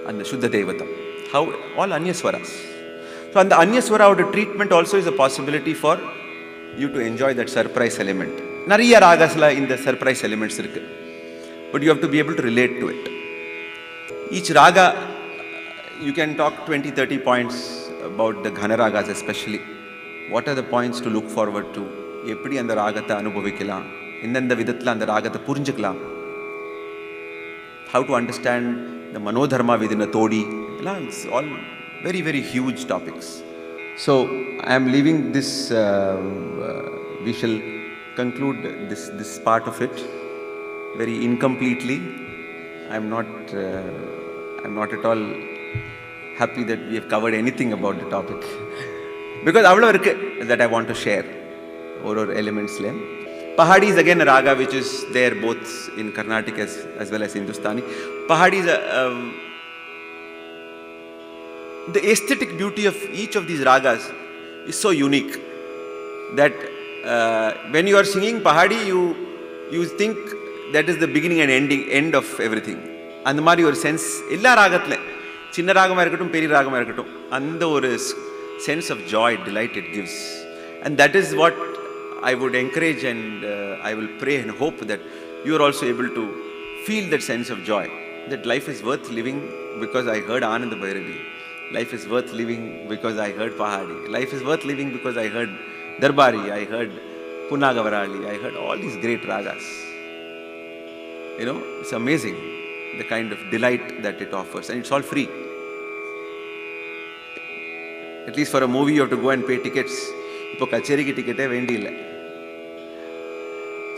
And the Shuddha Devatam. How all Anyaswaras. So and the Anyaswara treatment also is a possibility for you to enjoy that surprise element. Nariya ragasla in the surprise elements irukku. But you have to be able to relate to it. Each raga, you can talk 20-30 points about the Ghana ragas especially. What are the points to look forward to? Eppadi and the ragatha anubhavikkalam. Indha vidathla and the ragatha purinjikalam. How to understand the manodharma within a todi. It's all very, very huge topics. So I am leaving this, we shall conclude this part of it very incompletely. I am not at all happy that we have covered anything about the topic. Because avlo irukku that I want to share or elements le. Pahadi is again a raga which is there both in Carnatic as well as Hindustani. Pahadi is the aesthetic beauty of each of these ragas is so unique that when you are singing Pahadi, you think that is the beginning and end of everything. அந்த மாதிரி ஒரு sense எல்லா ராகத்தில், சின்ன ராகமாக இருக்கட்டும் பெரிய ராகமாக இருக்கட்டும், அந்த ஒரு sense of joy, delight it gives. And that is what I would encourage, and I will pray and hope that you are also able to feel that sense of joy, that life is worth living because I heard Anand Bhairavi. Life is worth living because I heard Pahadi. Life is worth living because I heard Darbari, I heard Punagavarali, I heard all these great ragas. You know, it's amazing the kind of delight that it offers, and it's all free. At least for a movie you have to go and pay tickets. இப்போ கச்சேரிக்கு டிக்கெட்டே வேண்டியில்லை.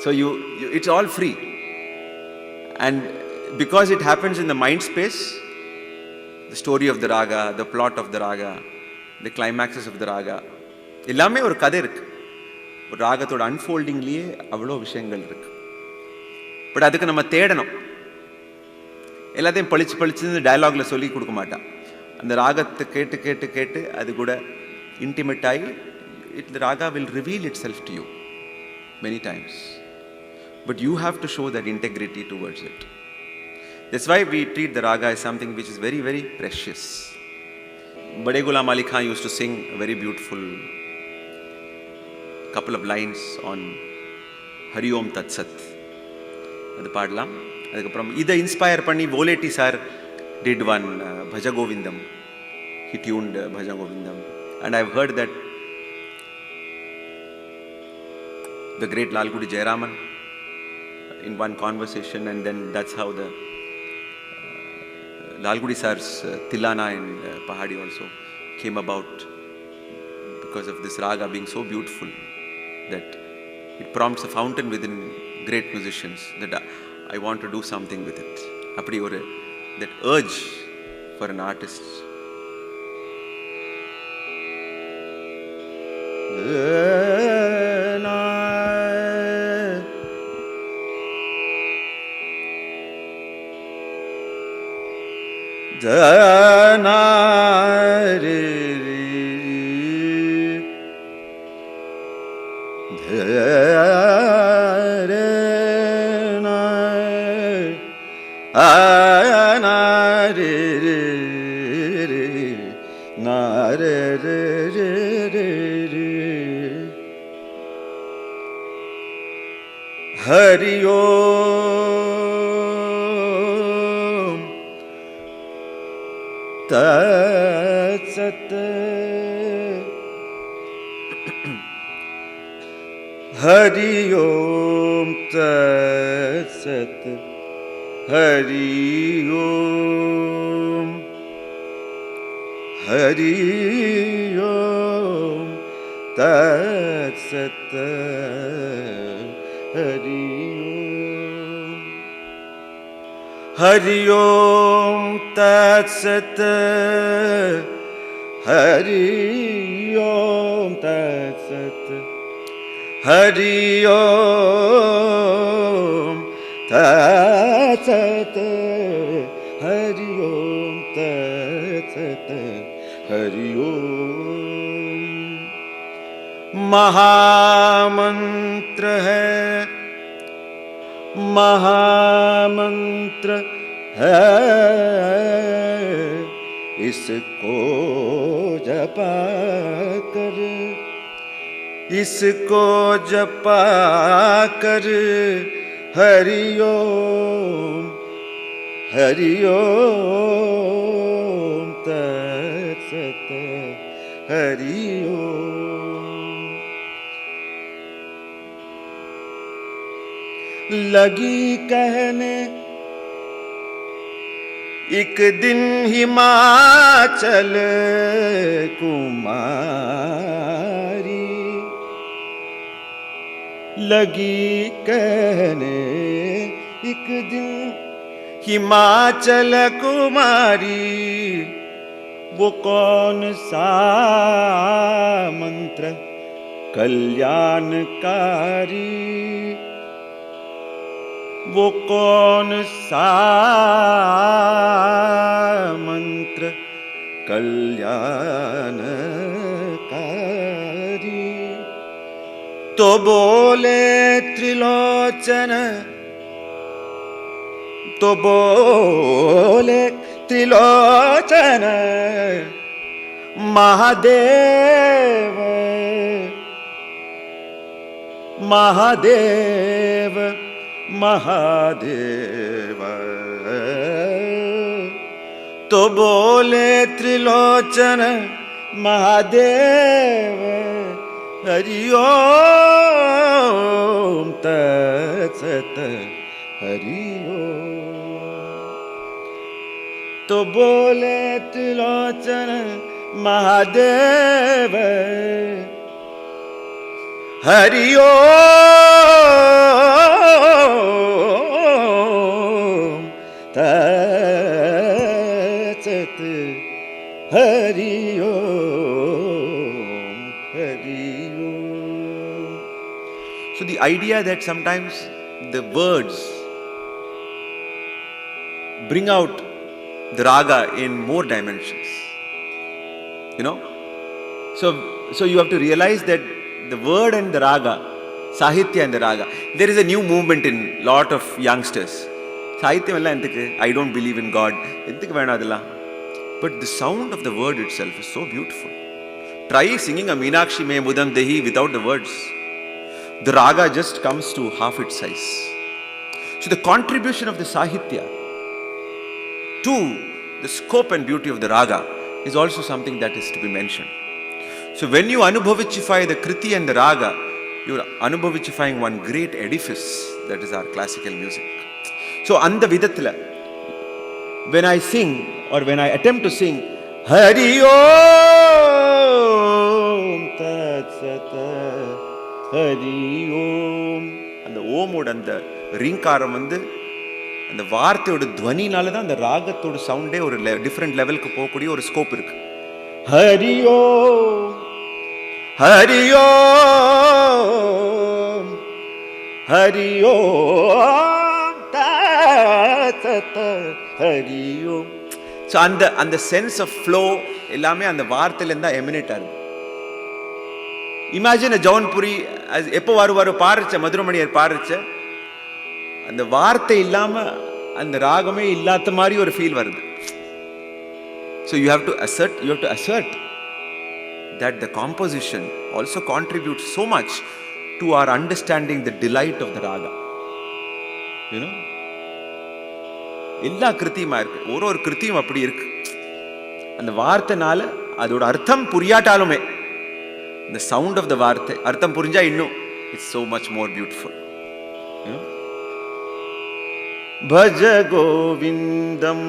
So it's all free, and because it happens in the mind space, the story of the raga, the plot of the raga, the climaxes of the raga, எல்லாமே ஒரு கதை இருக்கு. ஒரு ராகத்தோட அன்ஃபோல்டிங்லேயே அவ்வளோ விஷயங்கள் இருக்கு. பட் அதுக்கு நம்ம தேடணும். எல்லாத்தையும் பளிச்சுன்னு டயலாக்ல சொல்லி கொடுக்க மாட்டான். அந்த ராகத்தை கேட்டு கேட்டு கேட்டு அது கூட இன்டிமேட் ஆகி the raga will reveal itself to you many times. But you have to show that integrity towards it. That's why we treat the raga as something which is very, very precious. Bade Ghulam Ali Khan used to sing a very beautiful couple of lines on Hari Om Tat Sat. அது பாடலாம். அதுக்கப்புறம் இதை inspire பண்ணி Voleti sir did one Bhaja Govindam. He tuned Bhaja Govindam. And I've heard that the great Lalgudi Jayaraman in one conversation, and then that's how the Lalgudi sir's Tilana and Pahadi also came about, because of this raga being so beautiful that it prompts a fountain within great musicians that I want to do something with it. Appadi oru that urge for an artist. Hari Om Tat Sat. Hari Om Tat Sat. Hari Om. Hari Om Tat Sat. Hari Om. Hari Om Tat Sat. Hari Om Tat Sat. Hari Om Tat Sat. Hari Om Tat Sat. Hari Om. महामंत्र है, महामंत्र है, इसको जपा कर, इसको जपा कर, हरि ओम, हरि ओम तत् सत्, हरि ओम. लगी कहने एक दिन हिमाचल कुमारी, लगी कहने एक दिन हिमाचल कुमारी, वो कौन सा मंत्र कल्याणकारी, वो कौन सा मंत्र कल्याणकारी, तो बोले त्रिलोचन, तो बोले त्रिलोचन महादेव, महादेव, महादेव। तो बोले त्रिलोचन महादेव, हरि ओम तत्सत, हरि ओम। तो बोले त्रिलोचन महादेव, हरि ओम तत्सत, हरि ओम, हरि ओम। So the idea that sometimes the words bring out the raga in more dimensions, you know. So you have to realize that the word and the raga, sahitya and the raga, there is a new movement in lot of youngsters. Sahitya ella endukku, I don't believe in God, endukku vena adella. But the sound of the word itself is so beautiful. Try singing a Meenakshi me mudam dehi without the words. The raga just comes to half its size. So the contribution of the sahitya to the scope and beauty of the raga is also something that is to be mentioned. So when you anubhavichify the kriti and the raga, you are anubhavichifying one great edifice, that is our classical music. So andha vidathila, when I sing or when I attempt to sing Hari Om Tat Hari Om, அந்த ஓமோட அந்த ரீங்காரம் வந்து அந்த வார்த்தையோட துவனினால தான் அந்த ராகத்தோட சவுண்டே ஒரு different லெவலுக்கு போகக்கூடிய ஒரு ஸ்கோப் இருக்கு. हरि ओम, हरि ओम, हरि ओम तत्सत, हरि ओम. ஸோ அந்த சென்ஸ் ஆஃப் ஃப்ளோ எல்லாமே அந்த வார்த்தையிலேருந்து தான் எமினேட் ஆகுது. இமேஜின் ஜவுன்புரி எப்போ வருவார் பாருச்ச மதுரமணியர் பாருச்ச அந்த வார்த்தை இல்லாமல் அந்த ராகமே இல்லாத மாதிரி ஒரு ஃபீல் வருது. So you have to assert that the composition also contributes so much to our understanding the delight of the raga. You know, எல்லா கிருத்தியுமா இருக்கு, ஒரு கிருத்தியும் அப்படி இருக்கு. அந்த வார்த்தைனால அதோட அர்த்தம் புரியாட்டாலுமே the sound of the வார்த்தை அர்த்தம் புரிஞ்சா இன்னும் it's so much more beautiful. You know? भज गोविंदम,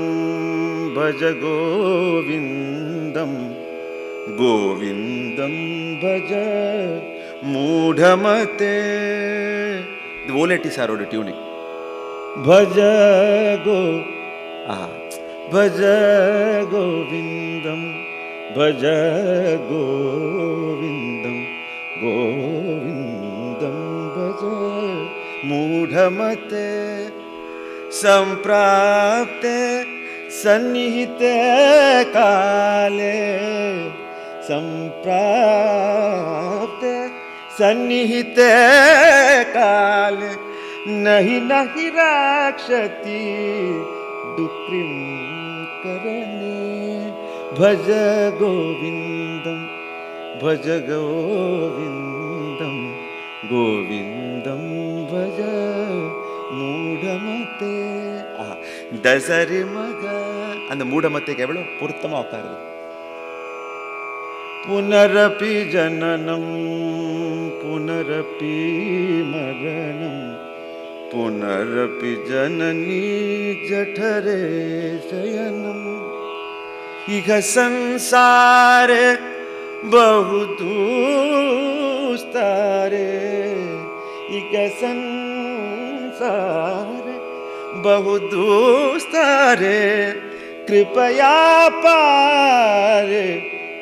भज गोविंदम, गोविंदम भज मूढ़मते. The Voletti saroda tuning. भज गो भज गोविंदम, भज गोविंदम, गोविंदम भज मूढ़मते. संप्राप्ते सन्निहिते काले, संप्राप्ते सन्निहिते काले, नहि नहि रक्षति दुक्रिं करणे. भज गोविंदम, भज गोविंदम, गोविंदम भज மூடமத்தே. தசரி மக அந்த மூடமத்தைக்கு எவ்வளவு பொருத்தமா உட்காருது. புனரபி ஜனனம், புனரபி மரணம், புனரபி ஜனனி ஜఠரே சயனம். இக சம்சாரே बहु दुस्तारे, इक संसार बहु दुस्तारे. कृपया पारे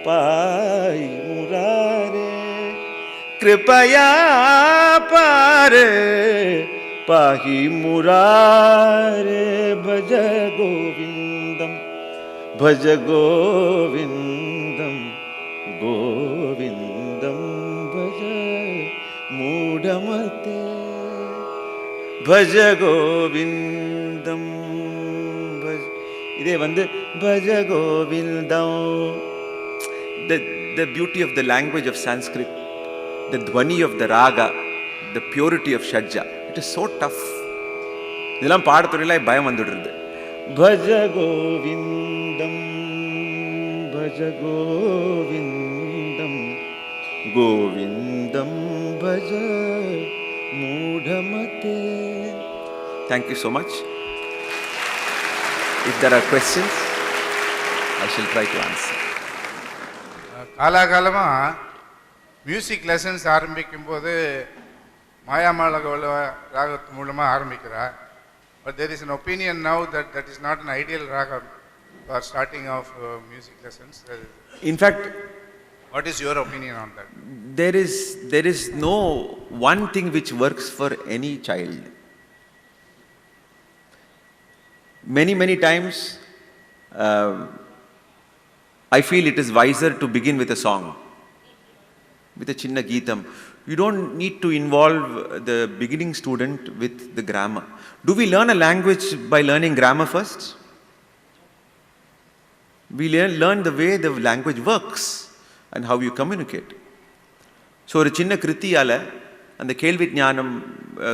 पाई मुरारे, कृपया पारे पाही मुरारे. भज गोविंदम, भज गोविंदम, गोविंदम भज பஜ கோவிந்தம் இதே வந்து பஜ கோவிந்தம். The beauty of the language of Sanskrit, the dhvani of the raga, the purity of shadja, it is so tough. இதெல்லாம் பாடத்துறையில பயம் வந்துடுறது. பஜ கோவிந்தம் பஜ கோவிந்தம் கோவிந்தம் பஜ மூடமதே. Thank you so much. If there are questions, I shall try to answer. காலாகாலமாக music lessons ஆரம்பிக்கும் போது மாயாமாளக ராகத்து மூலமாக ஆரம்பிக்கிறார். But there is an opinion now that is not an ideal raga for starting of music lessons. In fact, what is your opinion on that? there is no one thing which works for any child. Many times I feel it is wiser to begin with a song, with a chinna geetam. You don't need to involve the beginning student with the grammar. Do we learn a language by learning grammar first? We learn the way the language works and how you communicate. So ஒரு சின்ன கிருத்தியால அந்த கேள்வி ஞானம்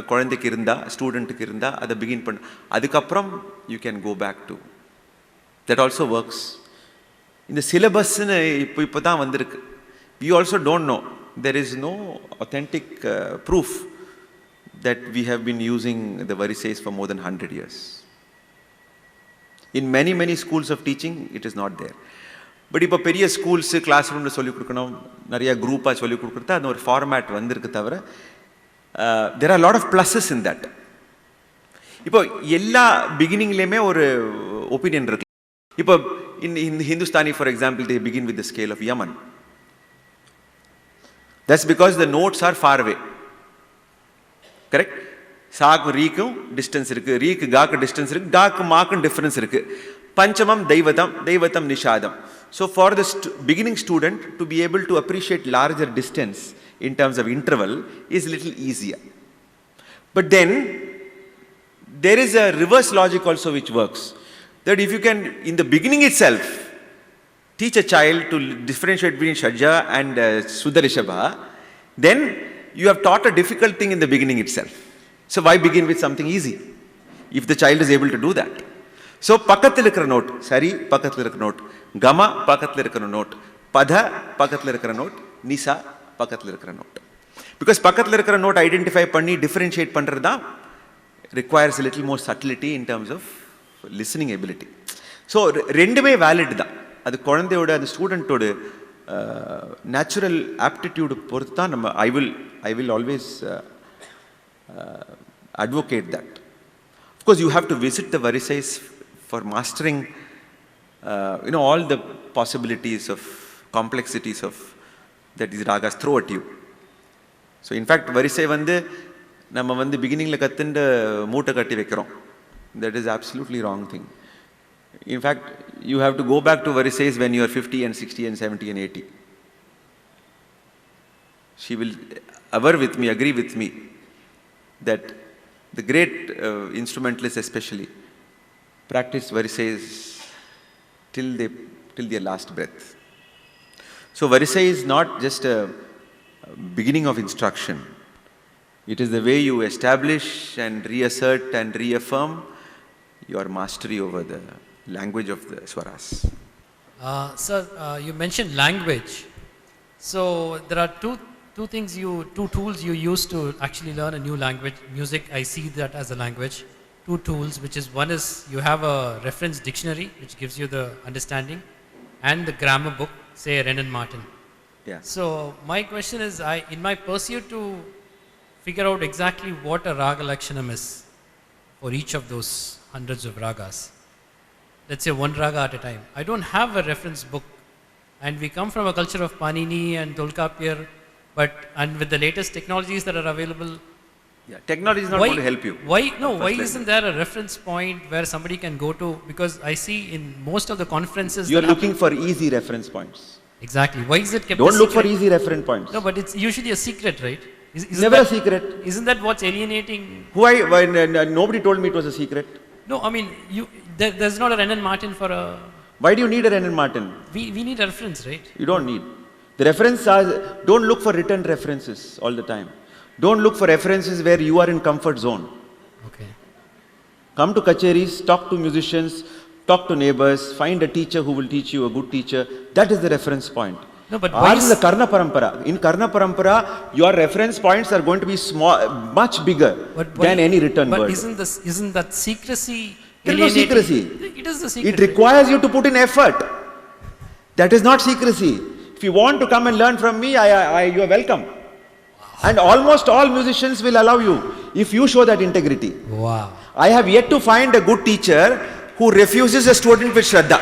குழந்தைக்கு இருந்தா ஸ்டூடெண்ட்டுக்கு இருந்தா அதை பிகின் பண்ண, அதுக்கப்புறம் you can go back to that also works. இந்த சிலபஸ்ன்னு இப்போ தான் வந்திருக்கு. We also don't know. There is no authentic proof that we have been using the varisays for more than 100 years. In many schools of teaching, it is not there. But இப்போ பெரிய schools class ரூமில் சொல்லிக் கொடுக்கணும், நிறைய குரூப்பாக சொல்லிக் கொடுக்குறது, அது ஒரு ஃபார்மேட் வந்திருக்கு தவிர there are a lot of pluses in that. இப்போ எல்லா பிகினிங்லேயுமே ஒரு ஒப்பீனியன் இருக்கு. இப்போ in Hindustani, for example, they begin with the scale of Yaman. That's because the notes are far away. Correct? சாக்கு ரீக்கும் டிஸ்டன்ஸ் இருக்கு, ரீக்கு காக்கு டிஸ்டன்ஸ் இருக்கு, cock மாக்கும் difference இருக்கு. பஞ்சமம் தெய்வதம் நிஷாதம். So for the beginning student to be able to appreciate larger distance in terms of interval is little easier. But then there is a reverse logic also which works. That if you can, in the beginning itself, teach a child to differentiate between Shadja and Sudarishabha, then you have taught a difficult thing in the beginning itself. So why begin with something easy, if the child is able to do that? So பக்கத்தில் இருக்கிற note சரி, பக்கத்தில் இருக்கிற note comma, பக்கத்தில் இருக்கிற note பத, பக்கத்தில் இருக்கிற நோட் நிசா, பக்கத்தில் இருக்கிற நோட். பிகாஸ் பக்கத்தில் இருக்கிற நோட் ஐடென்டிஃபை பண்ணி டிஃபரன்ஷியேட் பண்ணுறது தான் requires a little more subtlety in terms of listening ability. So ரெண்டுமே வேலிட் தான். அது குழந்தையோட அந்த ஸ்டூடெண்ட்டோட நேச்சுரல் ஆப்டிடியூடு பொறுத்து தான் நம்ம I will always advocate that. Of course, you have to visit the varisays for mastering all the possibilities of complexities of that these ragas throw at you. So in fact, varisai வந்து நம்ம வந்து பிகினிங்கில் கற்றுண்டு மூட்டை கட்டி வைக்கிறோம். That is absolutely wrong thing. In fact, you have to go back to varisays when you are 50 and 60 and 70 and 80. She will agree with me that the great instrumentalists especially practice varisays till their last breath. So varisay is not just a beginning of instruction. It is the way you establish and reassert and reaffirm your mastery over the language of the swaras. Sir, you mentioned language. So there are two tools you use to actually learn a new language. Music, I see that as a language. Two tools, which is one is you have a reference dictionary which gives you the understanding, and the grammar book, say Renan Martin. Yeah. So my question is, in my pursuit to figure out exactly what a raga lakshanam is for each of those hundreds of ragas, let's say one raga at a time, I don't have a reference book, and we come from a culture of Panini and Tolkappiyar, and with the latest technologies that are available, technology is not going to help you. Why isn't there a reference point where somebody can go to? Because I see in most of the conferences You are looking for easy reference points. Exactly. Why is it kept Don't a look for secret? easy reference points. No, but it's usually a secret, right? Never a secret. Isn't that what's alienating? Nobody told me it was a secret. No, I mean, there's not a Renan Martin for a... Why do you need a Renan Martin? We need a reference, right? You don't need. The reference are, don't look for written references all the time. Don't look for references where you are in comfort zone. Okay. Come to kacheris, talk to musicians, talk to neighbors, find a teacher who will teach you, a good teacher. That is the reference point. No, but ours is the Karna Parampara. In Karna Parampara, your reference points are going to be small, much bigger than any written word. But isn't that secrecy? There is no secrecy. It is the secret. It requires you to put in effort. That is not secrecy. If you want to come and learn from me, you are welcome. And almost all musicians will allow you if you show that integrity. Wow. I have yet to find a good teacher who refuses a student with Shraddha.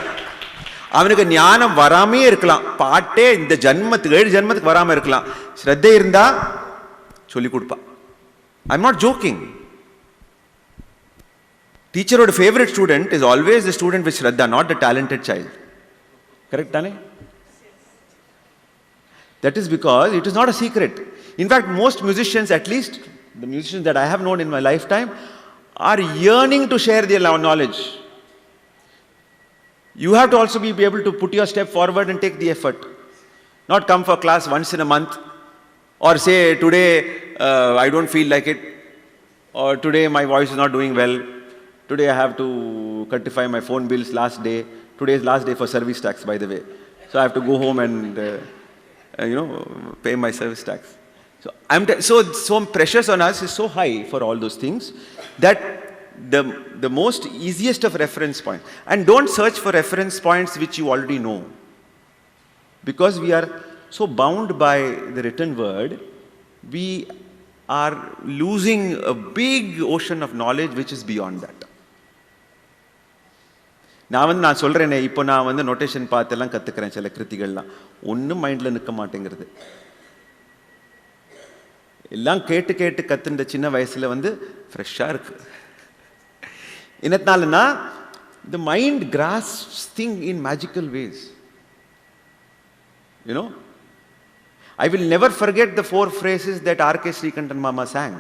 அவனுக்கு ஞானம் வராமே இருக்கலாம், பாட்டே இந்த ஜன்மத்துக்கு 7 ஜன்மத்துக்கு வராம இருக்கலாம், ஸ்ரத்தை இருந்தா சொல்லி கொடுப்பா. I'm not joking. Teacher favorite student is always the student with Shraddha, not the talented child. Correct, Tane? That is because it is not a secret. In fact, most musicians, at least the musicians that I have known in my lifetime, are yearning to share their knowledge. You have to also be able to put your step forward and take the effort. Not come for class once in a month or say, today I don't feel like it, or today my voice is not doing well, today I have to certify my phone bills last day. Today is last day for service tax, by the way. So I have to go home and pay my service tax. So pressures on us is so high for all those things that the most easiest of reference points, and don't search for reference points which you already know, because we are so bound by the written word, we are losing a big ocean of knowledge which is beyond that. நான் சொல்றேனே, இப்போ நான் notation பார்த்தெல்லாம் கத்துக்கிறேன், சில கிருத்திகள்லாம் ஒன்றும் மைண்டில் நிற்க மாட்டேங்கிறது. எல்லாம் கேட்டு கேட்டு கத்துன்ற சின்ன வயசுல ஃப்ரெஷ்ஷாக இருக்கு. என்னத்தினாலனா the mind grasps things in magical ways. I will never forget the 4 phrases that R.K. Srikantan Mama sang.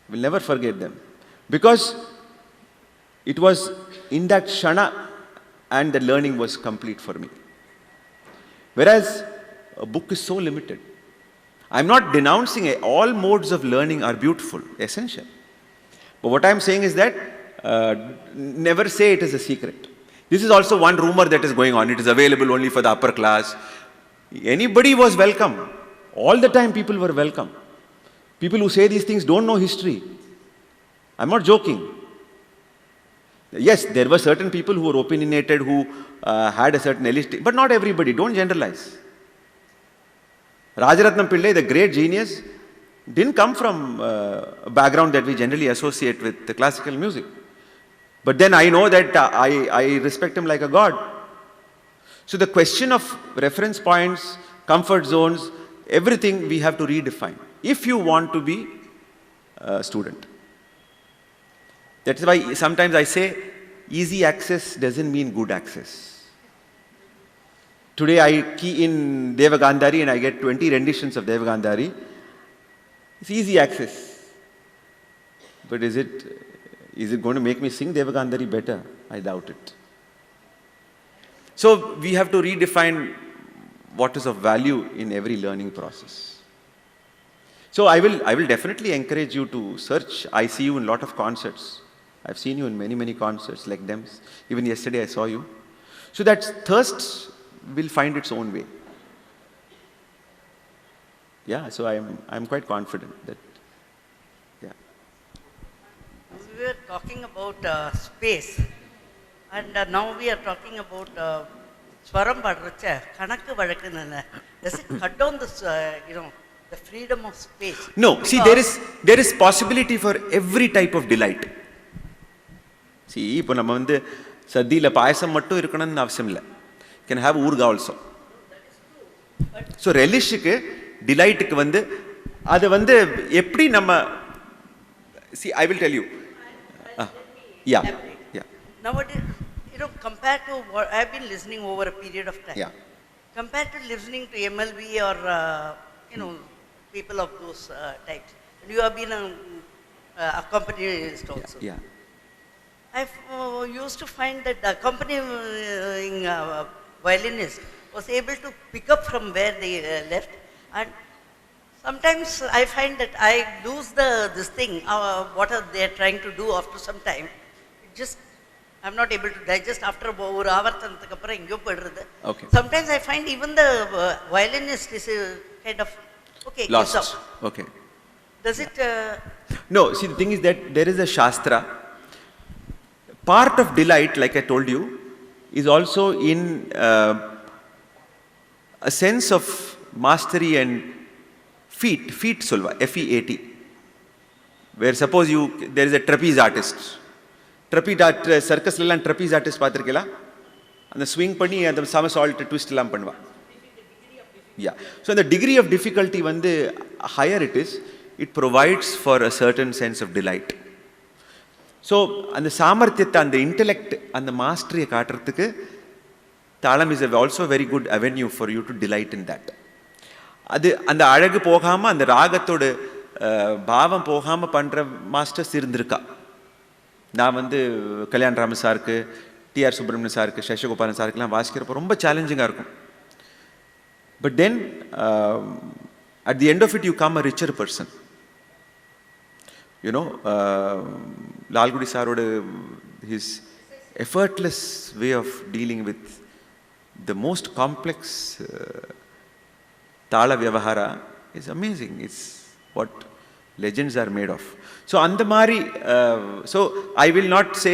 I will never forget them, because it was in that shana and the learning was complete for me. Whereas a book is so limited. I am not denouncing it. All modes of learning are beautiful, essential. But what I am saying is that never say it is a secret. This is also one rumor that is going on. It is available only for the upper class. Anybody was welcome. All the time people were welcome. People who say these things don't know history. I am not joking. Yes, there were certain people who were opinionated, who had a certain elite, but not everybody. Don't generalize. Rajaratnam Pillai, the great genius, didn't come from a background that we generally associate with the classical music. But then I know that I respect him like a god. So the question of reference points, comfort zones, everything we have to redefine if you want to be a student. That's why sometimes I say easy access doesn't mean good access. Today I key in Devagandhari and I get 20 renditions of Devagandhari. It's easy access. But is it going to make me sing Devagandhari better? I doubt it. So we have to redefine what is of value in every learning process. So I will definitely encourage you to search. I see you in a lot of concerts. I've seen you in many, many concerts like them. Even yesterday I saw you. So that thirst will find its own way. Yeah, so I'm quite confident that, yeah. We were talking about space, and now we are talking about Swaram Padracha, Kanakku Vadakku. Does it cut down the freedom of space? No, see, there is possibility for every type of delight. See, இப்போ நம்ம சத்தியில பாயசம் மட்டும் இருக்கணும்னு அவசியம் இல்லை. Can have urga also. So relishக்கு delightக்கு அது எப்படி நம்ம, see, I will tell you. Yeah. Nowadays, compared to what I've been listening over a period of time. Yeah. compared to listening to MLB or, people of those types. You have been an accompanist also. Yeah. I've used to find that the accompanying violinist was able to pick up from where they left, and sometimes I find that I lose this thing, what are they trying to do after some time. It just, I'm not able to digest after ஒரு ஆவர்த்தனத்துக்கு அப்புறம் எங்கேயோ போயிடுறது. Okay. Sometimes I find even the violinist is kind of, okay, gives Lost. up. Okay. Does it? No, see, the thing is that there is a Shastra. Part of delight, like I told you, is also in a sense of mastery and feat solva, F-E-A-T. Where suppose there is a trapeze artist. Circus லாம் trapeze artist பார்த்திருக்கீங்களா? அந்த swing பண்ணி அந்த somersault twist எல்லாம் பண்ணுவா. Yeah. So the degree of difficulty வந்து higher it is, it provides for a certain sense of delight. So அந்த சாமர்த்தியத்தை, அந்த intellect, அந்த mastery காட்டுறதுக்கு தாளம் is also a very good avenue for you to delight in that. அது அந்த அழகு போகாம, அந்த ராகத்தோட பாவம் போகாம பண்ற மாஸ்டர்ஸ் இருந்திருக்கா. நான் வந்து கல்யாண் ராம சாருக்கு, டி.ஆர். சுப்பிரமணியன் சாருக்கு, சேஷகோபாலன் சாருக்குலாம் வாசிக்கிறப்போ ரொம்ப சேலஞ்சிங்காக இருக்கும். But then at the end of it you come a richer person. Lalgudi சாரோட his effortless way of dealing with the most complex Tala Vyavahara is amazing. It's what legends are made of. So Andamari, so I will not say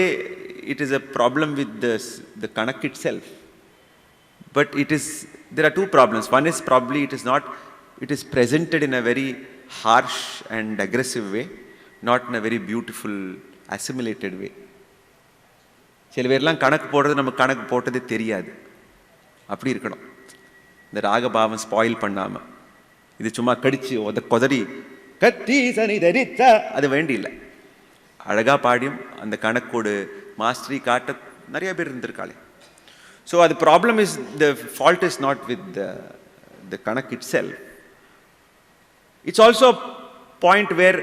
it is a problem with the Kanak itself, but there are two problems. One is probably it is presented in a very harsh and aggressive way, not in a very beautiful, assimilated way. சில பேர்லாம் கணக்கு போடுறது நம்ம கணக்கு போட்டதே தெரியாது. அப்படி இருக்கணும். இந்த ராகபாவம் ஸ்பாயில் பண்ணாம, இது சும்மா கடிச்சு கொதறி கத்தி சனி தரித்தா அது வேண்டி இல்லை. அழகா பாடியும் அந்த கணக்கோடு மாஸ்டரி காட்ட நிறைய பேர் இருந்திருக்காளே. ஸோ அது problem is, the fault is not with the கணக் itself. It's also point where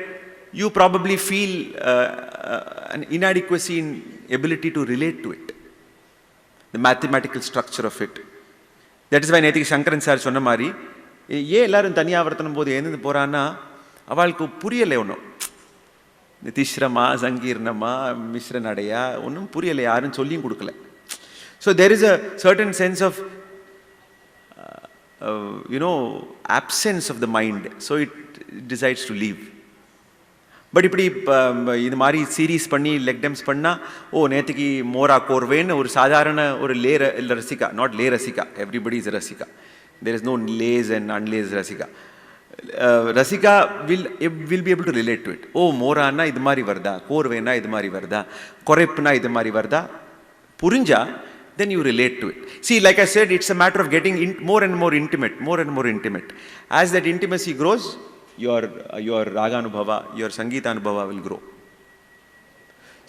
you probably feel an inadequacy in ability to relate to it, the mathematical structure of it. That is why நேத்திக்கு Sankaran sir சொன்ன மாதிரி, ஏன் எல்லாரும் தனியாவர்த்தனம் போது எழுந்து போகிறான்னா அவளுக்கு புரியலை ஒன்றும். இந்த திஸ்ரமா, சங்கீர்ணமா, மிஸ்ர நடையா ஒன்றும் புரியலை, யாரும் சொல்லியும் கொடுக்கல. So there is a certain sense of absence of the mind, so it decides to leave. But இப்படி இது மாதிரி சீரீஸ் பண்ணி லெக்டம்ஸ் பண்ணால், நேற்றுக்கு மோரா கோர்வேன்னு ஒரு சாதாரண ஒரு ரசிகா, நாட் லே ரசிகா, எவ்ரிபடி இஸ் ரசிகா, there is no lays and unlays ரசிகா. ரசிகா will be able to relate to it. மோரானா இது மாதிரி வருதா, கோர்வேனா இது மாதிரி வருதா, கொரைப்புனா இது மாதிரி வருதா, புரிஞ்சா then you relate to it. See, like I said, it's a matter of getting more and more intimate, more and more intimate. As that intimacy grows, your Raga Anubhava, your Sangeetha Anubhava will grow.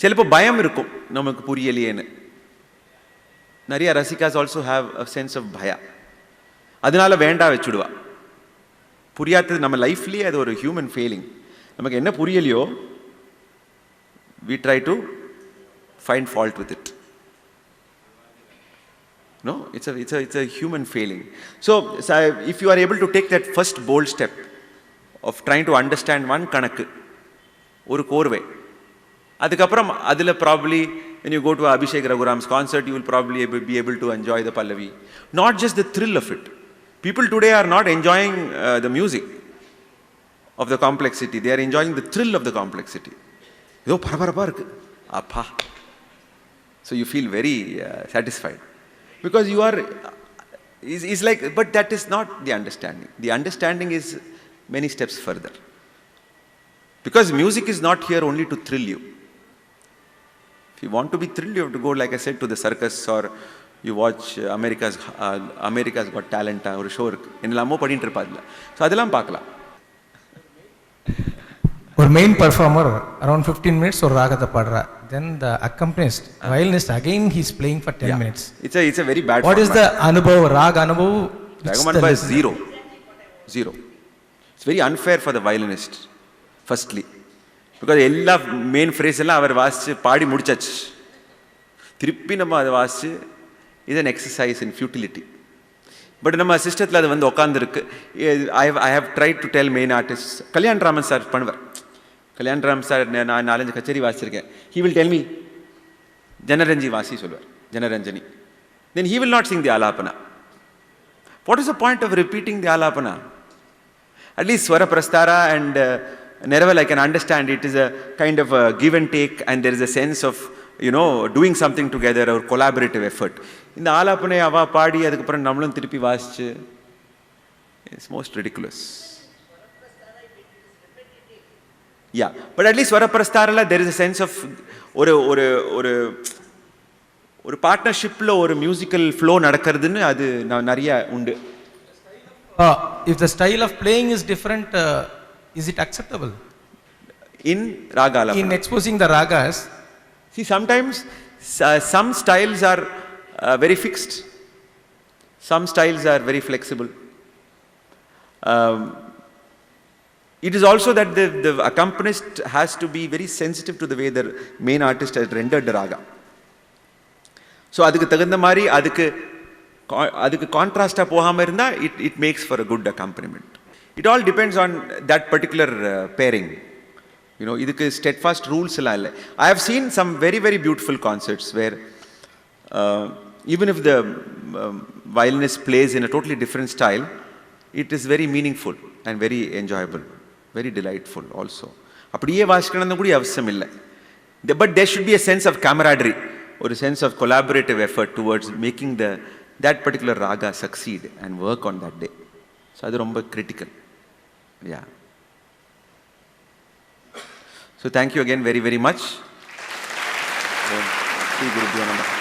சிலப்போ பயம் இருக்கும் நமக்கு புரியலையேன்னு. நிறைய ரசிகாஸ் also have a sense of பயா. அதனால வேண்டா வச்சுடுவா. புரியாதது நம்ம லைஃப்லேயே அது ஒரு ஹியூமன் ஃபீலிங். நமக்கு என்ன புரியலையோ we try to find fault with it. No, it's a human failing. So if you are able to take that first bold step of trying to understand one kanakku, ஒரு கோர்வை, அதுக்கப்புறம் அதில் probably when you go to Abhishek Raghuram's concert, you will probably be able to enjoy the Pallavi. Not just the thrill of it. People today are not enjoying the music of the complexity. They are enjoying the thrill of the complexity. இதோ பரபரப்பாக இருக்கு, அப்பா. So you feel very satisfied. Because you are, is like, but that is not the understanding. The understanding is many steps further. Because music is not here only to thrill you. If you want to be thrilled, you have to go, like I said, to the circus, or you watch America's Got Talent, or show என்னெல்லாமோ பண்ணிட்டு இருப்பாதுல. So அதெல்லாம் பார்க்கலாம். ஒரு main performer around 15 minutes ஒரு ராகத்தை பாடுறா. Then the accompanist, violinist, again he's playing for 10 minutes. It's a very bad What format. Is the Anubhav, Raga Anubhav Ragamanubhavam is zero. Zero. It's very unfair for the violinist, firstly. Because all main phrases அவர் வாசிச்சு பாடி முடிச்சாச்சு. திருப்பி நம்ம அதை வாசிச்சு is an exercise in futility. But நம்ம சிஸ்டத்தில் அது வந்து உட்காந்துருக்கு. I have tried to tell main artists. Kalyan Raman sir பண்ணுவார். கல்யாண் ராமன் சார் நான் 4-5 கச்சேரி வாசிச்சிருக்கேன். He will tell me, ஜனரஞ்சி வாசி சொல்வார், Janaranjani. Then he will not sing the alapana. What is the point of repeating the alapana? At least Swara Prastara and Neraval, I can understand it is a kind of a give and take, and there is a sense of, doing something together or collaborative effort. In the alapana, ava paadi, adukapram nammalum thirupi vaasichu, it's most ridiculous. Yeah, but at least Swara Prastara, there is a sense of ஒரு பார்ட்னர்ஷிப்பில் ஒரு musical flow நடக்கிறதுன்னு அது நிறைய உண்டு. If the style of playing is different, is it acceptable? In Raga Alapana. In exposing the ragas. See, sometimes some styles are very fixed. Some styles are very flexible. It is also that the accompanist has to be very sensitive to the way the main artist has rendered the raga. So அதுக்கு தகுந்த மாதிரி அதுக்கு கான்ட்ராஸ்டாக போகாமல் இருந்தால் it makes for a good accompaniment. It all depends on that particular pairing. இதுக்கு steadfast rules எல்லாம் இல்லை. I have seen some very, very beautiful concerts where even if the violinist plays in a totally different style, it is very meaningful and very enjoyable, very delightful also. அப்படியே வாசிக்கணும்னு கூட அவசியம் இல்லை. But there should be a sense of camaraderie, or a sense of collaborative effort towards making that particular raga succeed and work on that day. So that's very critical. Yeah. So thank you again very, very much. Sri Gurubhyo Namaha.